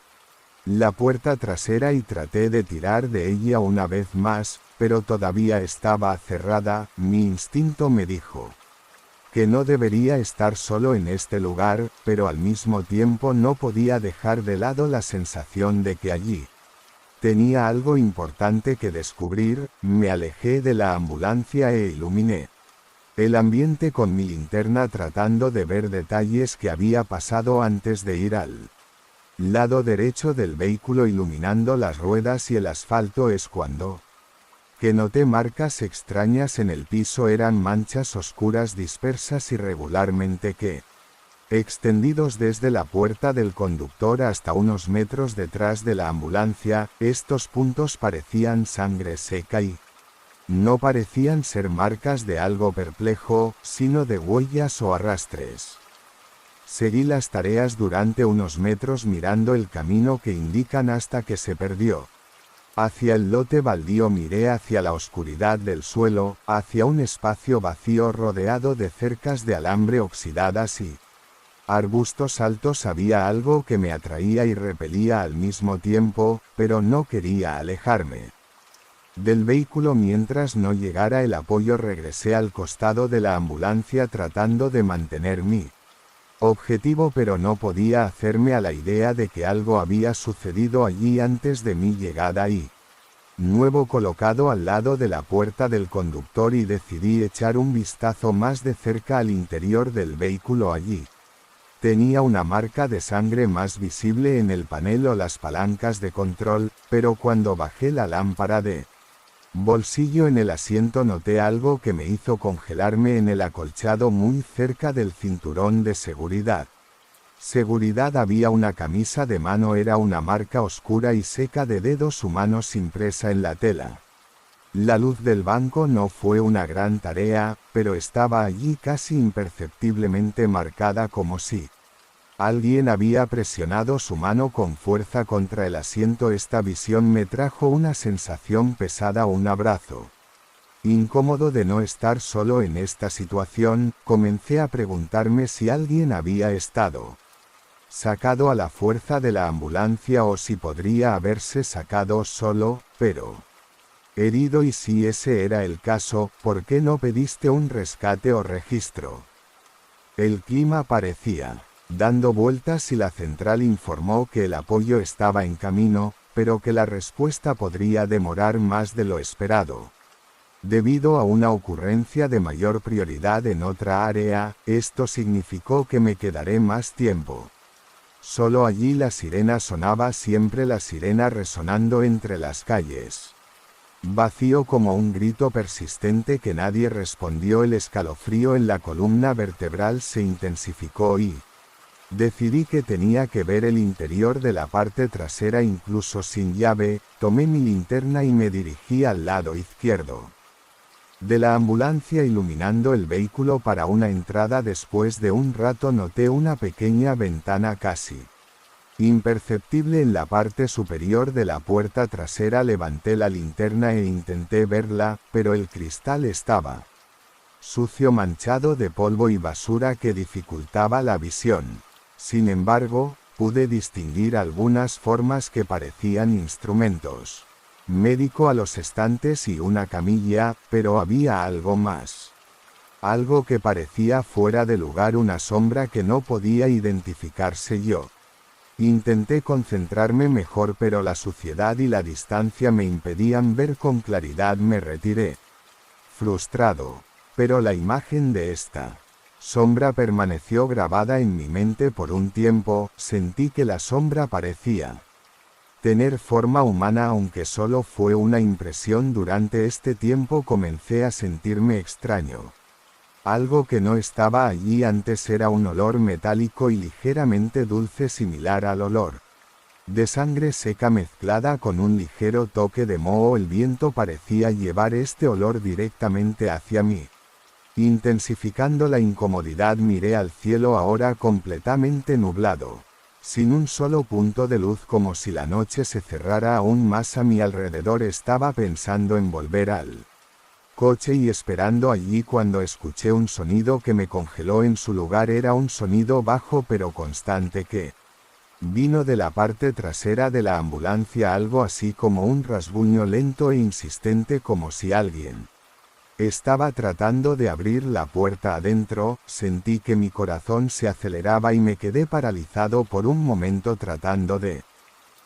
A: la puerta trasera y traté de tirar de ella una vez más, pero todavía estaba cerrada. Mi instinto me dijo que no debería estar solo en este lugar, pero al mismo tiempo no podía dejar de lado la sensación de que allí tenía algo importante que descubrir. Me alejé de la ambulancia e iluminé el ambiente con mi linterna, tratando de ver detalles que había pasado antes de ir al lado derecho del vehículo. Iluminando las ruedas y el asfalto es cuando Que noté marcas extrañas en el piso, eran manchas oscuras dispersas irregularmente que, extendidos desde la puerta del conductor hasta unos metros detrás de la ambulancia, estos puntos parecían sangre seca y no parecían ser marcas de algo perplejo, sino de huellas o arrastres. Seguí las tareas durante unos metros mirando el camino que indican hasta que se perdió. Hacia el lote baldío miré hacia la oscuridad del suelo, hacia un espacio vacío rodeado de cercas de alambre oxidadas y arbustos altos. Había algo que me atraía y repelía al mismo tiempo, pero no quería alejarme del vehículo mientras no llegara el apoyo. Regresé al costado de la ambulancia tratando de mantener mi objetivo, pero no podía hacerme a la idea de que algo había sucedido allí antes de mi llegada y nuevo colocado al lado de la puerta del conductor, y decidí echar un vistazo más de cerca al interior del vehículo. Allí tenía una marca de sangre más visible en el panel o las palancas de control, pero cuando bajé la lámpara de bolsillo en el asiento noté algo que me hizo congelarme en el acolchado muy cerca del cinturón de seguridad. Había una camisa de mano, era una marca oscura y seca de dedos humanos impresa en la tela. La luz del banco no fue una gran tarea, pero estaba allí casi imperceptiblemente marcada, como si alguien había presionado su mano con fuerza contra el asiento. Esta visión me trajo una sensación pesada, un abrazo incómodo de no estar solo en esta situación. Comencé a preguntarme si alguien había estado sacado a la fuerza de la ambulancia o si podría haberse sacado solo, pero herido, y si ese era el caso, ¿por qué no pediste un rescate o registro? El clima parecía dando vueltas y la central informó que el apoyo estaba en camino, pero que la respuesta podría demorar más de lo esperado. Debido a una ocurrencia de mayor prioridad en otra área, esto significó que me quedaré más tiempo. Solo allí la sirena sonaba siempre, la sirena resonando entre las calles. Vacío como un grito persistente que nadie respondió. El escalofrío en la columna vertebral se intensificó y decidí que tenía que ver el interior de la parte trasera incluso sin llave. Tomé mi linterna y me dirigí al lado izquierdo de la ambulancia, iluminando el vehículo para una entrada. Después de un rato noté una pequeña ventana casi imperceptible en la parte superior de la puerta trasera. Levanté la linterna e intenté verla, pero el cristal estaba sucio, manchado de polvo y basura que dificultaba la visión. Sin embargo, pude distinguir algunas formas que parecían instrumentos médico a los estantes y una camilla, pero había algo más. Algo que parecía fuera de lugar, una sombra que no podía identificarse yo. Intenté concentrarme mejor, pero la suciedad y la distancia me impedían ver con claridad. Me retiré, frustrado, pero la imagen de esta sombra permaneció grabada en mi mente por un tiempo. Sentí que la sombra parecía tener forma humana, aunque solo fue una impresión. Durante este tiempo comencé a sentirme extraño. Algo que no estaba allí antes. Era un olor metálico y ligeramente dulce, similar al olor de sangre seca mezclada con un ligero toque de moho. El viento parecía llevar este olor directamente hacia mí, intensificando la incomodidad. Miré al cielo, ahora completamente nublado, sin un solo punto de luz, como si la noche se cerrara aún más a mi alrededor. Estaba pensando en volver al coche y esperando allí cuando escuché un sonido que me congeló en su lugar. Era un sonido bajo pero constante que vino de la parte trasera de la ambulancia, algo así como un rasguño lento e insistente, como si alguien estaba tratando de abrir la puerta adentro. Sentí que mi corazón se aceleraba y me quedé paralizado por un momento tratando de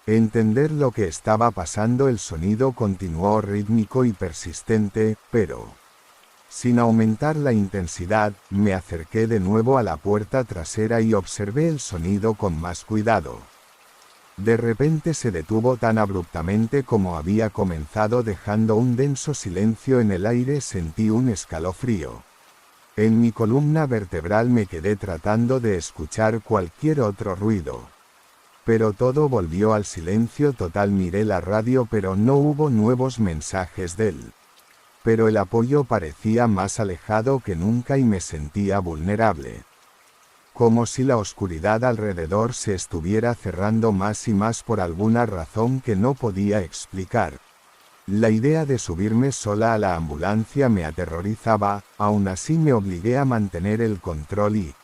A: entender lo que estaba pasando. El sonido continuó, rítmico y persistente, pero sin aumentar la intensidad. Me acerqué de nuevo a la puerta trasera y observé el sonido con más cuidado. De repente se detuvo tan abruptamente como había comenzado, dejando un denso silencio en el aire. Sentí un escalofrío en mi columna vertebral. Me quedé tratando de escuchar cualquier otro ruido, pero todo volvió al silencio total. Miré la radio, pero no hubo nuevos mensajes de él. Pero el apoyo parecía más alejado que nunca y me sentía vulnerable, como si la oscuridad alrededor se estuviera cerrando más y más por alguna razón que no podía explicar. La idea de subirme sola a la ambulancia me aterrorizaba. Aún así me obligué a mantener el control y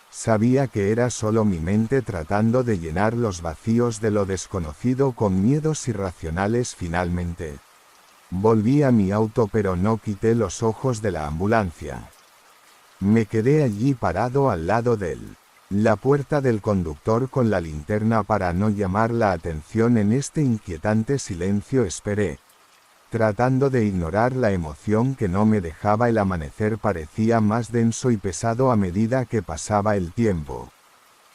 A: sabía que era solo mi mente tratando de llenar los vacíos de lo desconocido con miedos irracionales. Finalmente volví a mi auto, pero no quité los ojos de la ambulancia. Me quedé allí parado al lado de la puerta del conductor con la linterna para no llamar la atención. En este inquietante silencio esperé, tratando de ignorar la emoción que no me dejaba. El amanecer parecía más denso y pesado a medida que pasaba el tiempo,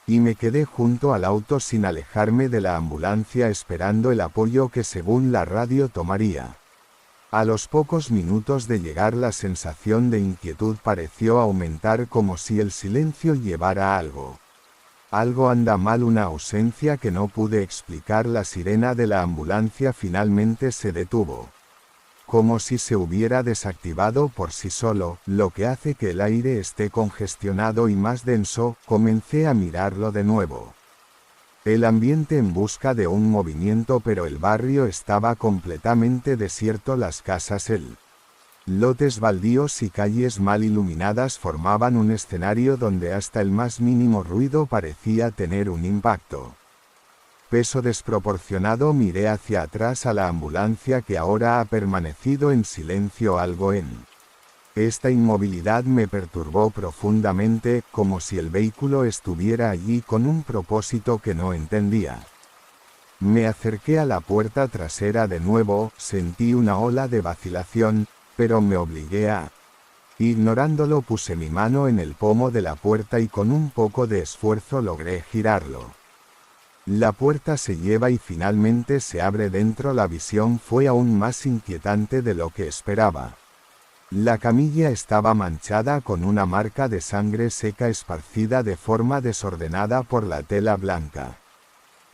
A: y me quedé junto al auto sin alejarme de la ambulancia, esperando el apoyo que según la radio tomaría. A los pocos minutos de llegar la sensación de inquietud pareció aumentar, como si el silencio llevara algo. Algo anda mal, una ausencia que no pude explicar. La sirena de la ambulancia finalmente se detuvo, como si se hubiera desactivado por sí solo, lo que hace que el aire esté congestionado y más denso. Comencé a mirarlo de nuevo, el ambiente en busca de un movimiento, pero el barrio estaba completamente desierto. Las casas, lotes baldíos y calles mal iluminadas formaban un escenario donde hasta el más mínimo ruido parecía tener un impacto. Peso desproporcionado. Miré hacia atrás a la ambulancia, que ahora ha permanecido en silencio. Algo en esta inmovilidad me perturbó profundamente, como si el vehículo estuviera allí con un propósito que no entendía. Me acerqué a la puerta trasera de nuevo. Sentí una ola de vacilación, pero me obligué a ignorándolo. Puse mi mano en el pomo de la puerta y con un poco de esfuerzo logré girarlo. La puerta se lleva y finalmente se abre. Dentro la visión fue aún más inquietante de lo que esperaba. La camilla estaba manchada con una marca de sangre seca esparcida de forma desordenada por la tela blanca,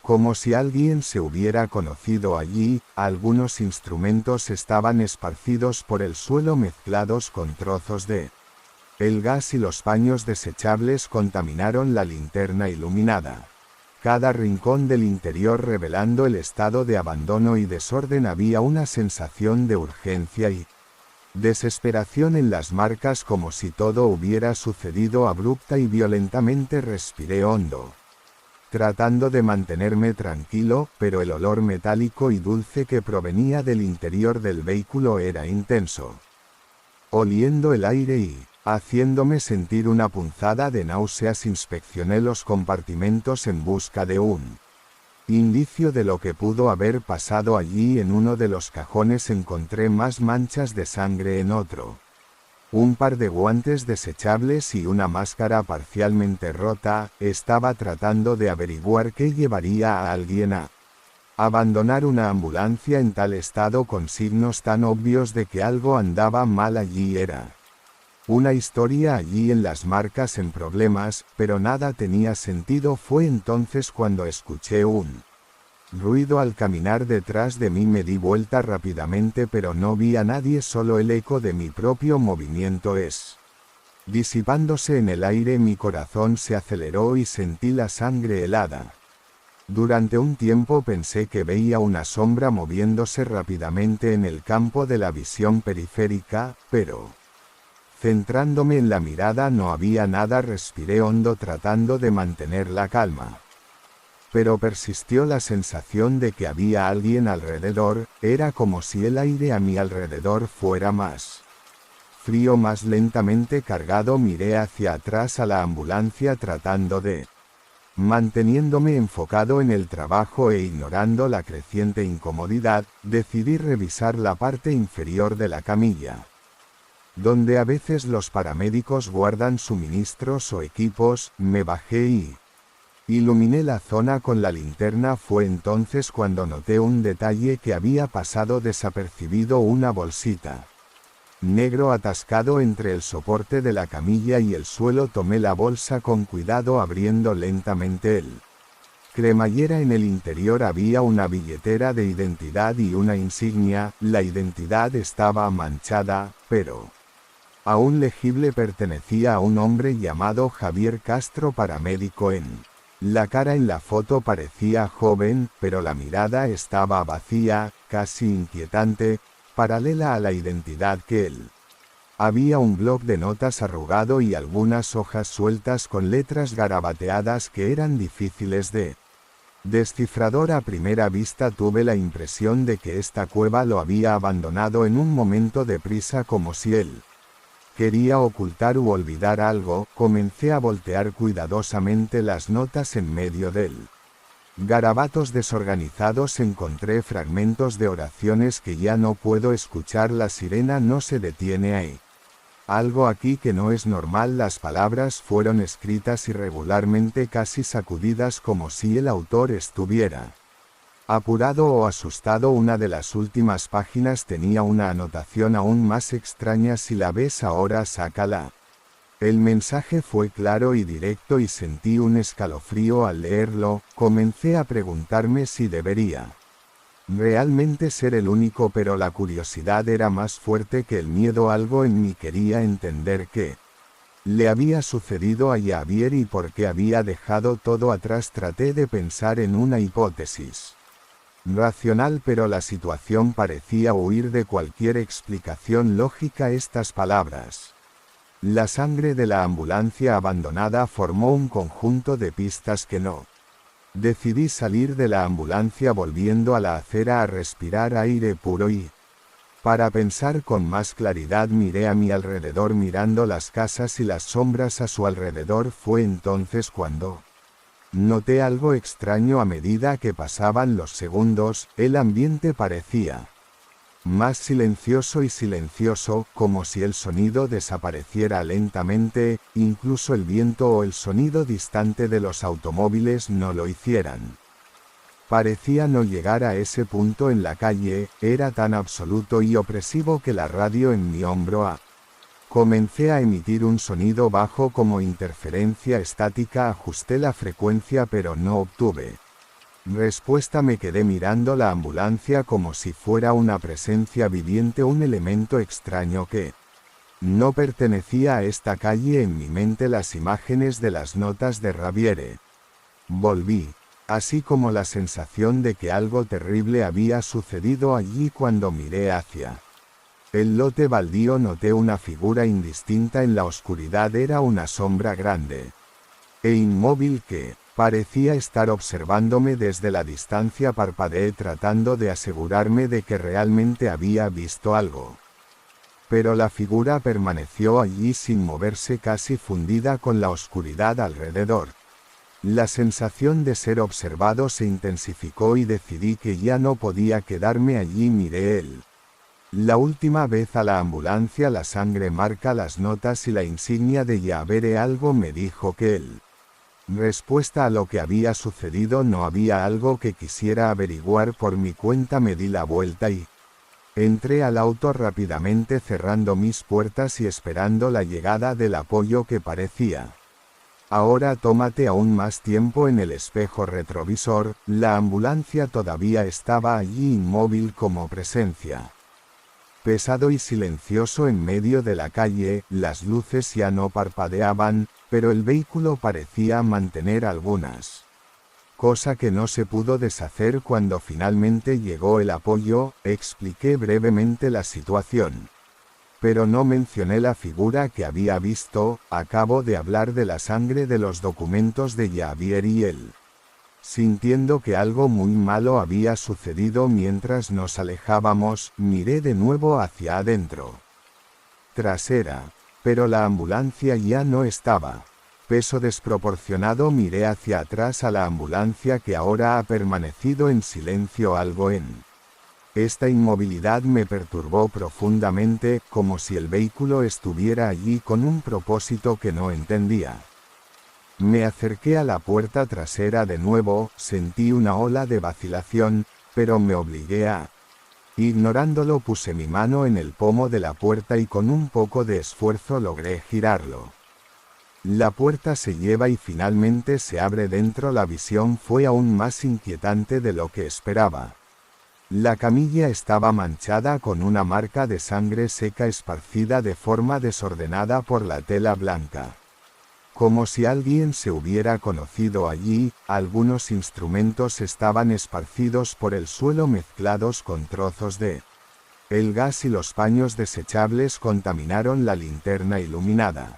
A: como si alguien se hubiera conocido allí. Algunos instrumentos estaban esparcidos por el suelo, mezclados con trozos de el gas, y los paños desechables contaminaron la linterna iluminada. Cada rincón del interior revelando el estado de abandono y desorden. Había una sensación de urgencia y desesperación en las marcas, como si todo hubiera sucedido abrupta y violentamente. Respiré hondo, tratando de mantenerme tranquilo, pero el olor metálico y dulce que provenía del interior del vehículo era intenso, oliendo el aire y haciéndome sentir una punzada de náuseas. Inspeccioné los compartimentos en busca de un indicio de lo que pudo haber pasado allí. En uno de los cajones encontré más manchas de sangre, en otro un par de guantes desechables y una máscara parcialmente rota. Estaba tratando de averiguar qué llevaría a alguien a abandonar una ambulancia en tal estado, con signos tan obvios de que algo andaba mal allí. Era una historia allí en las marcas, en problemas, pero nada tenía sentido. Fue entonces cuando escuché un ruido al caminar detrás de mí. Me di vuelta rápidamente, pero no vi a nadie, solo el eco de mi propio movimiento disipándose en el aire. Mi corazón se aceleró y sentí la sangre helada. Durante un tiempo pensé que veía una sombra moviéndose rápidamente en el campo de la visión periférica, pero centrándome en la mirada no había nada. Respiré hondo tratando de mantener la calma, pero persistió la sensación de que había alguien alrededor. Era como si el aire a mi alrededor fuera más frío, más lentamente cargado. Miré hacia atrás a la ambulancia tratando de manteniéndome enfocado en el trabajo e ignorando la creciente incomodidad. Decidí revisar la parte inferior de la camilla, donde a veces los paramédicos guardan suministros o equipos. Me bajé y Iluminé la zona con la linterna. Fue entonces cuando noté un detalle que había pasado desapercibido: una bolsita negro atascado entre el soporte de la camilla y el suelo. Tomé la bolsa con cuidado, abriendo lentamente el cremallera. En el interior había una billetera de identidad y una insignia. La identidad estaba manchada, pero aún legible. Pertenecía a un hombre llamado Javier Castro, paramédico. La cara en la foto parecía joven, pero la mirada estaba vacía, casi inquietante, paralela a la identidad que él. Había un bloc de notas arrugado y algunas hojas sueltas con letras garabateadas que eran difíciles de descifrar. A primera vista tuve la impresión de que esta cueva lo había abandonado en un momento de prisa, como si él quería ocultar u olvidar algo. Comencé a voltear cuidadosamente las notas. En medio del garabatos desorganizados encontré fragmentos de oraciones que ya no puedo escuchar. La sirena no se detiene. Hay algo aquí que no es normal. Las palabras fueron escritas irregularmente, casi sacudidas, como si el autor estuviera apurado o asustado. Una de las últimas páginas tenía una anotación aún más extraña: si la ves ahora, sácala. El mensaje fue claro y directo y sentí un escalofrío al leerlo. Comencé a preguntarme si debería realmente ser el único, pero la curiosidad era más fuerte que el miedo. Algo en mí quería entender qué le había sucedido a Javier y por qué había dejado todo atrás. Traté de pensar en una hipótesis racional, pero la situación parecía huir de cualquier explicación lógica. Estas palabras, la sangre de la ambulancia abandonada, formó un conjunto de pistas que no. Decidí salir de la ambulancia, volviendo a la acera a respirar aire puro y, para pensar con más claridad, miré a mi alrededor, mirando las casas y las sombras a su alrededor. Fue entonces cuando noté algo extraño. A medida que pasaban los segundos, el ambiente parecía más silencioso y silencioso, como si el sonido desapareciera lentamente. Incluso el viento o el sonido distante de los automóviles no lo hicieran. Parecía no llegar a ese punto en la calle. Era tan absoluto y opresivo que la radio en mi hombro comencé a emitir un sonido bajo, como interferencia estática. Ajusté la frecuencia, pero no obtuve respuesta. Me quedé mirando la ambulancia como si fuera una presencia viviente, un elemento extraño que no pertenecía a esta calle. En mi mente las imágenes de las notas de Javier volví, así como la sensación de que algo terrible había sucedido allí. Cuando miré hacia el lote baldío, noté una figura indistinta en la oscuridad. Era una sombra grande e inmóvil que parecía estar observándome desde la distancia. Parpadeé tratando de asegurarme de que realmente había visto algo, pero la figura permaneció allí sin moverse, casi fundida con la oscuridad alrededor. La sensación de ser observado se intensificó y decidí que ya no podía quedarme allí. Miré la última vez a la ambulancia. La sangre marca las notas y la insignia de Javier. Algo me dijo que respuesta a lo que había sucedido no había algo que quisiera averiguar por mi cuenta. Me di la vuelta y entré al auto rápidamente, cerrando mis puertas y esperando la llegada del apoyo que parecía ahora tómate aún más tiempo. En el espejo retrovisor, la ambulancia todavía estaba allí, inmóvil como presencia. Pesado y silencioso en medio de la calle. Las luces ya no parpadeaban, pero el vehículo parecía mantener algunas, cosa que no se pudo deshacer. Cuando finalmente llegó el apoyo, expliqué brevemente la situación, pero no mencioné la figura que había visto. Acabo de hablar de la sangre de los documentos de Javier y él. Sintiendo que algo muy malo había sucedido mientras nos alejábamos, miré de nuevo hacia adentro trasera, pero la ambulancia ya no estaba. Peso desproporcionado, miré hacia atrás a la ambulancia, que ahora ha permanecido en silencio. Algo en esta inmovilidad me perturbó profundamente, como si el vehículo estuviera allí con un propósito que no entendía. Me acerqué a la puerta trasera de nuevo, sentí una ola de vacilación, pero me obligué a... Ignorándolo, puse mi mano en el pomo de la puerta y con un poco de esfuerzo logré girarlo. La puerta se lleva y finalmente se abre dentro. La visión fue aún más inquietante de lo que esperaba. La camilla estaba manchada con una marca de sangre seca esparcida de forma desordenada por la tela blanca. Como si alguien se hubiera conocido allí. Algunos instrumentos estaban esparcidos por el suelo mezclados con trozos de... El gas y los paños desechables contaminaron la linterna iluminada.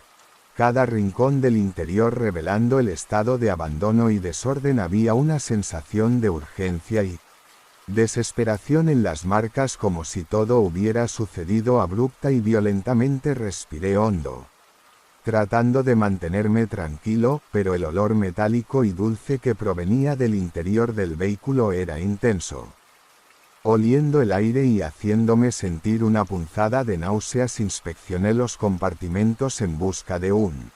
A: Cada rincón del interior revelando el estado de abandono y desorden. Había una sensación de urgencia y desesperación en las marcas, como si todo hubiera sucedido abrupta y violentamente. Respiré hondo, tratando de mantenerme tranquilo, pero el olor metálico y dulce que provenía del interior del vehículo era intenso. Oliendo el aire y haciéndome sentir una punzada de náuseas, inspeccioné los compartimentos en busca de un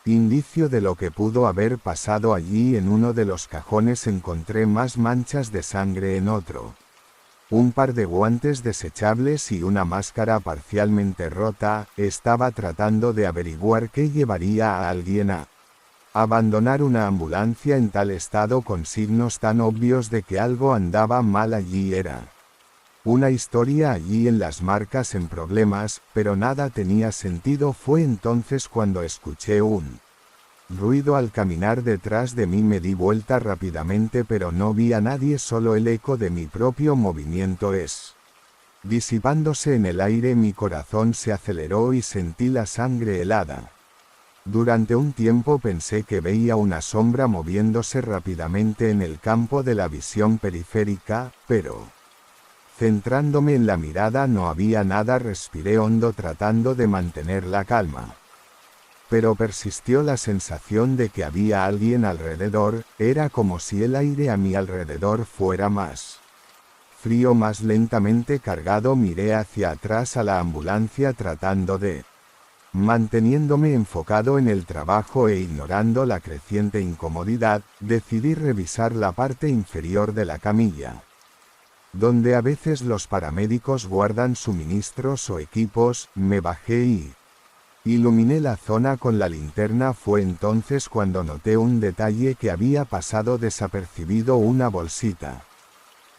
A: indicio de lo que pudo haber pasado allí. En uno de los cajones encontré más manchas de sangre, en otro un par de guantes desechables y una máscara parcialmente rota. Estaba tratando de averiguar qué llevaría a alguien a abandonar una ambulancia en tal estado, con signos tan obvios de que algo andaba mal allí. Era una historia allí en las marcas, en problemas, pero nada tenía sentido. Fue entonces cuando escuché un ruido al caminar detrás de mí. Me di vuelta rápidamente, pero no vi a nadie, solo el eco de mi propio movimiento disipándose en el aire. Mi corazón se aceleró y sentí la sangre helada. Durante un tiempo pensé que veía una sombra moviéndose rápidamente en el campo de la visión periférica, pero centrándome en la mirada no había nada. Respiré hondo tratando de mantener la calma. Pero persistió la sensación de que había alguien alrededor. Era como si el aire a mi alrededor fuera más frío, más lentamente cargado. Miré hacia atrás a la ambulancia tratando de... Manteniéndome enfocado en el trabajo e ignorando la creciente incomodidad, decidí revisar la parte inferior de la camilla, donde a veces los paramédicos guardan suministros o equipos. Me bajé y iluminé la zona con la linterna. Fue entonces cuando noté un detalle que había pasado desapercibido: una bolsita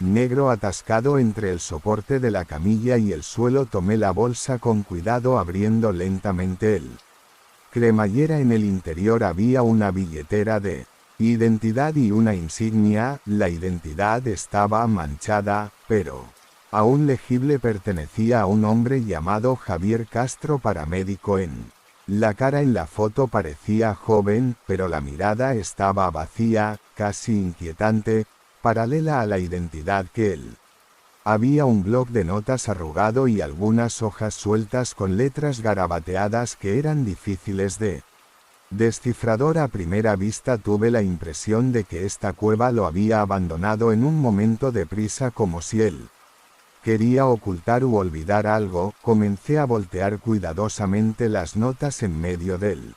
A: negro atascado entre el soporte de la camilla y el suelo. Tomé la bolsa con cuidado, abriendo lentamente el cremallera. En el interior había una billetera de identidad y una insignia. La identidad estaba manchada, pero aún legible. Pertenecía a un hombre llamado Javier Castro, paramédico. La cara en la foto parecía joven, pero la mirada estaba vacía, casi inquietante, paralela a la identidad que él. Había un bloc de notas arrugado y algunas hojas sueltas con letras garabateadas que eran difíciles de descifrar. A primera vista tuve la impresión de que esta cueva lo había abandonado en un momento de prisa, como si él quería ocultar u olvidar algo. Comencé a voltear cuidadosamente las notas. En medio del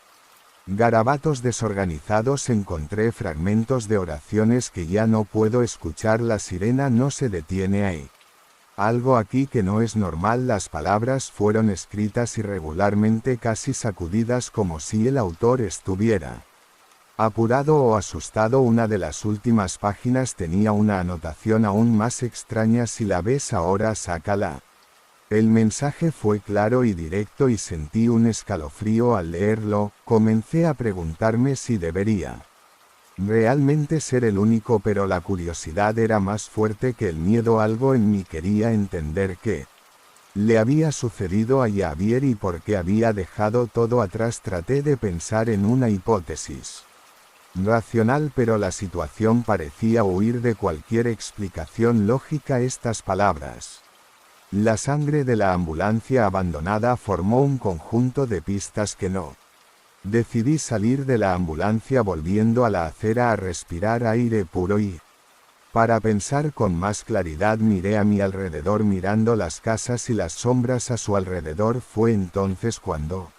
A: garabatos desorganizados encontré fragmentos de oraciones que ya no puedo escuchar. La sirena no se detiene ahí. Algo aquí que no es normal. Las palabras fueron escritas irregularmente, casi sacudidas, como si el autor estuviera apurado o asustado. Una de las últimas páginas tenía una anotación aún más extraña: si la ves ahora, sácala. El mensaje fue claro y directo y sentí un escalofrío al leerlo. Comencé a preguntarme si debería realmente ser el único, pero la curiosidad era más fuerte que el miedo. Algo en mí quería entender qué le había sucedido a Javier y por qué había dejado todo atrás. Traté de pensar en una hipótesis racional, pero la situación parecía huir de cualquier explicación lógica. Estas palabras, la sangre de la ambulancia abandonada, formó un conjunto de pistas que no. Decidí salir de la ambulancia, volviendo a la acera a respirar aire puro y, para pensar con más claridad, miré a mi alrededor, mirando las casas y las sombras a su alrededor. Fue entonces cuando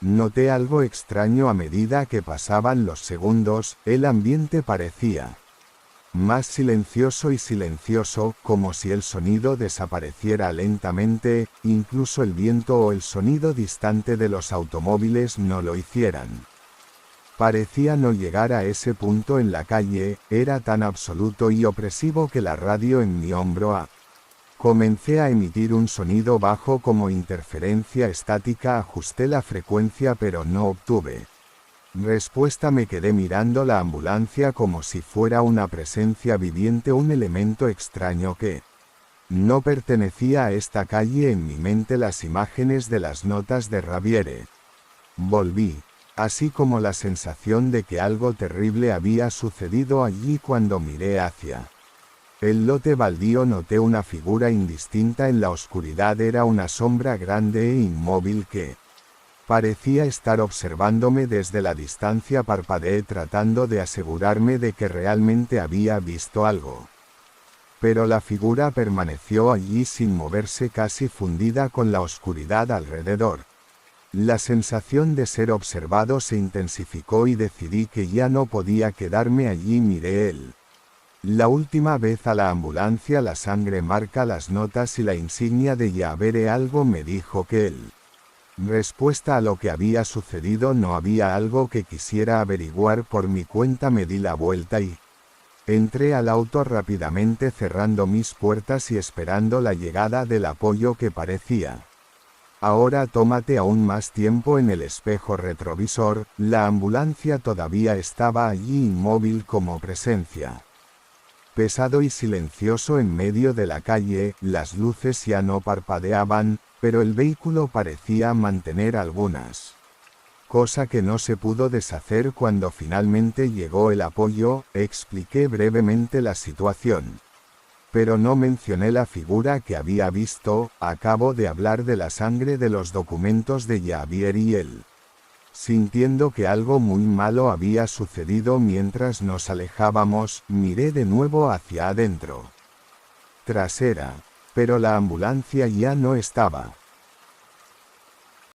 A: Noté algo extraño a medida que pasaban los segundos, el ambiente parecía más silencioso y silencioso, como si el sonido desapareciera lentamente, incluso el viento o el sonido distante de los automóviles no lo hicieran. Parecía no llegar a ese punto en la calle, era tan absoluto y opresivo que la radio en mi hombro comencé a emitir un sonido bajo como interferencia estática. Ajusté la frecuencia pero no obtuve respuesta. Me quedé mirando la ambulancia como si fuera una presencia viviente, un elemento extraño que no pertenecía a esta calle. En mi mente las imágenes de las notas de Raviere volví, así como la sensación de que algo terrible había sucedido allí. Cuando miré hacia el lote baldío noté una figura indistinta en la oscuridad. Era una sombra grande e inmóvil que parecía estar observándome desde la distancia. Parpadeé tratando de asegurarme de que realmente había visto algo. Pero la figura permaneció allí sin moverse, casi fundida con la oscuridad alrededor. La sensación de ser observado se intensificó y decidí que ya no podía quedarme allí. Miré la última vez a la ambulancia. La sangre marca las notas y la insignia de Javere. Algo me dijo que respuesta a lo que había sucedido. No había algo que quisiera averiguar por mi cuenta. Me di la vuelta y entré al auto rápidamente, cerrando mis puertas y esperando la llegada del apoyo que parecía ahora tómate aún más tiempo. En el espejo retrovisor, la ambulancia todavía estaba allí, inmóvil como presencia. Pesado y silencioso en medio de la calle. Las luces ya no parpadeaban, pero el vehículo parecía mantener algunas cosa que no se pudo deshacer. Cuando finalmente llegó el apoyo, expliqué brevemente la situación. Pero no mencioné la figura que había visto. Acabo de hablar de la sangre de los documentos de Javier y él. Sintiendo que algo muy malo había sucedido mientras nos alejábamos, miré de nuevo hacia adentro. Trasera. Pero la ambulancia ya no estaba.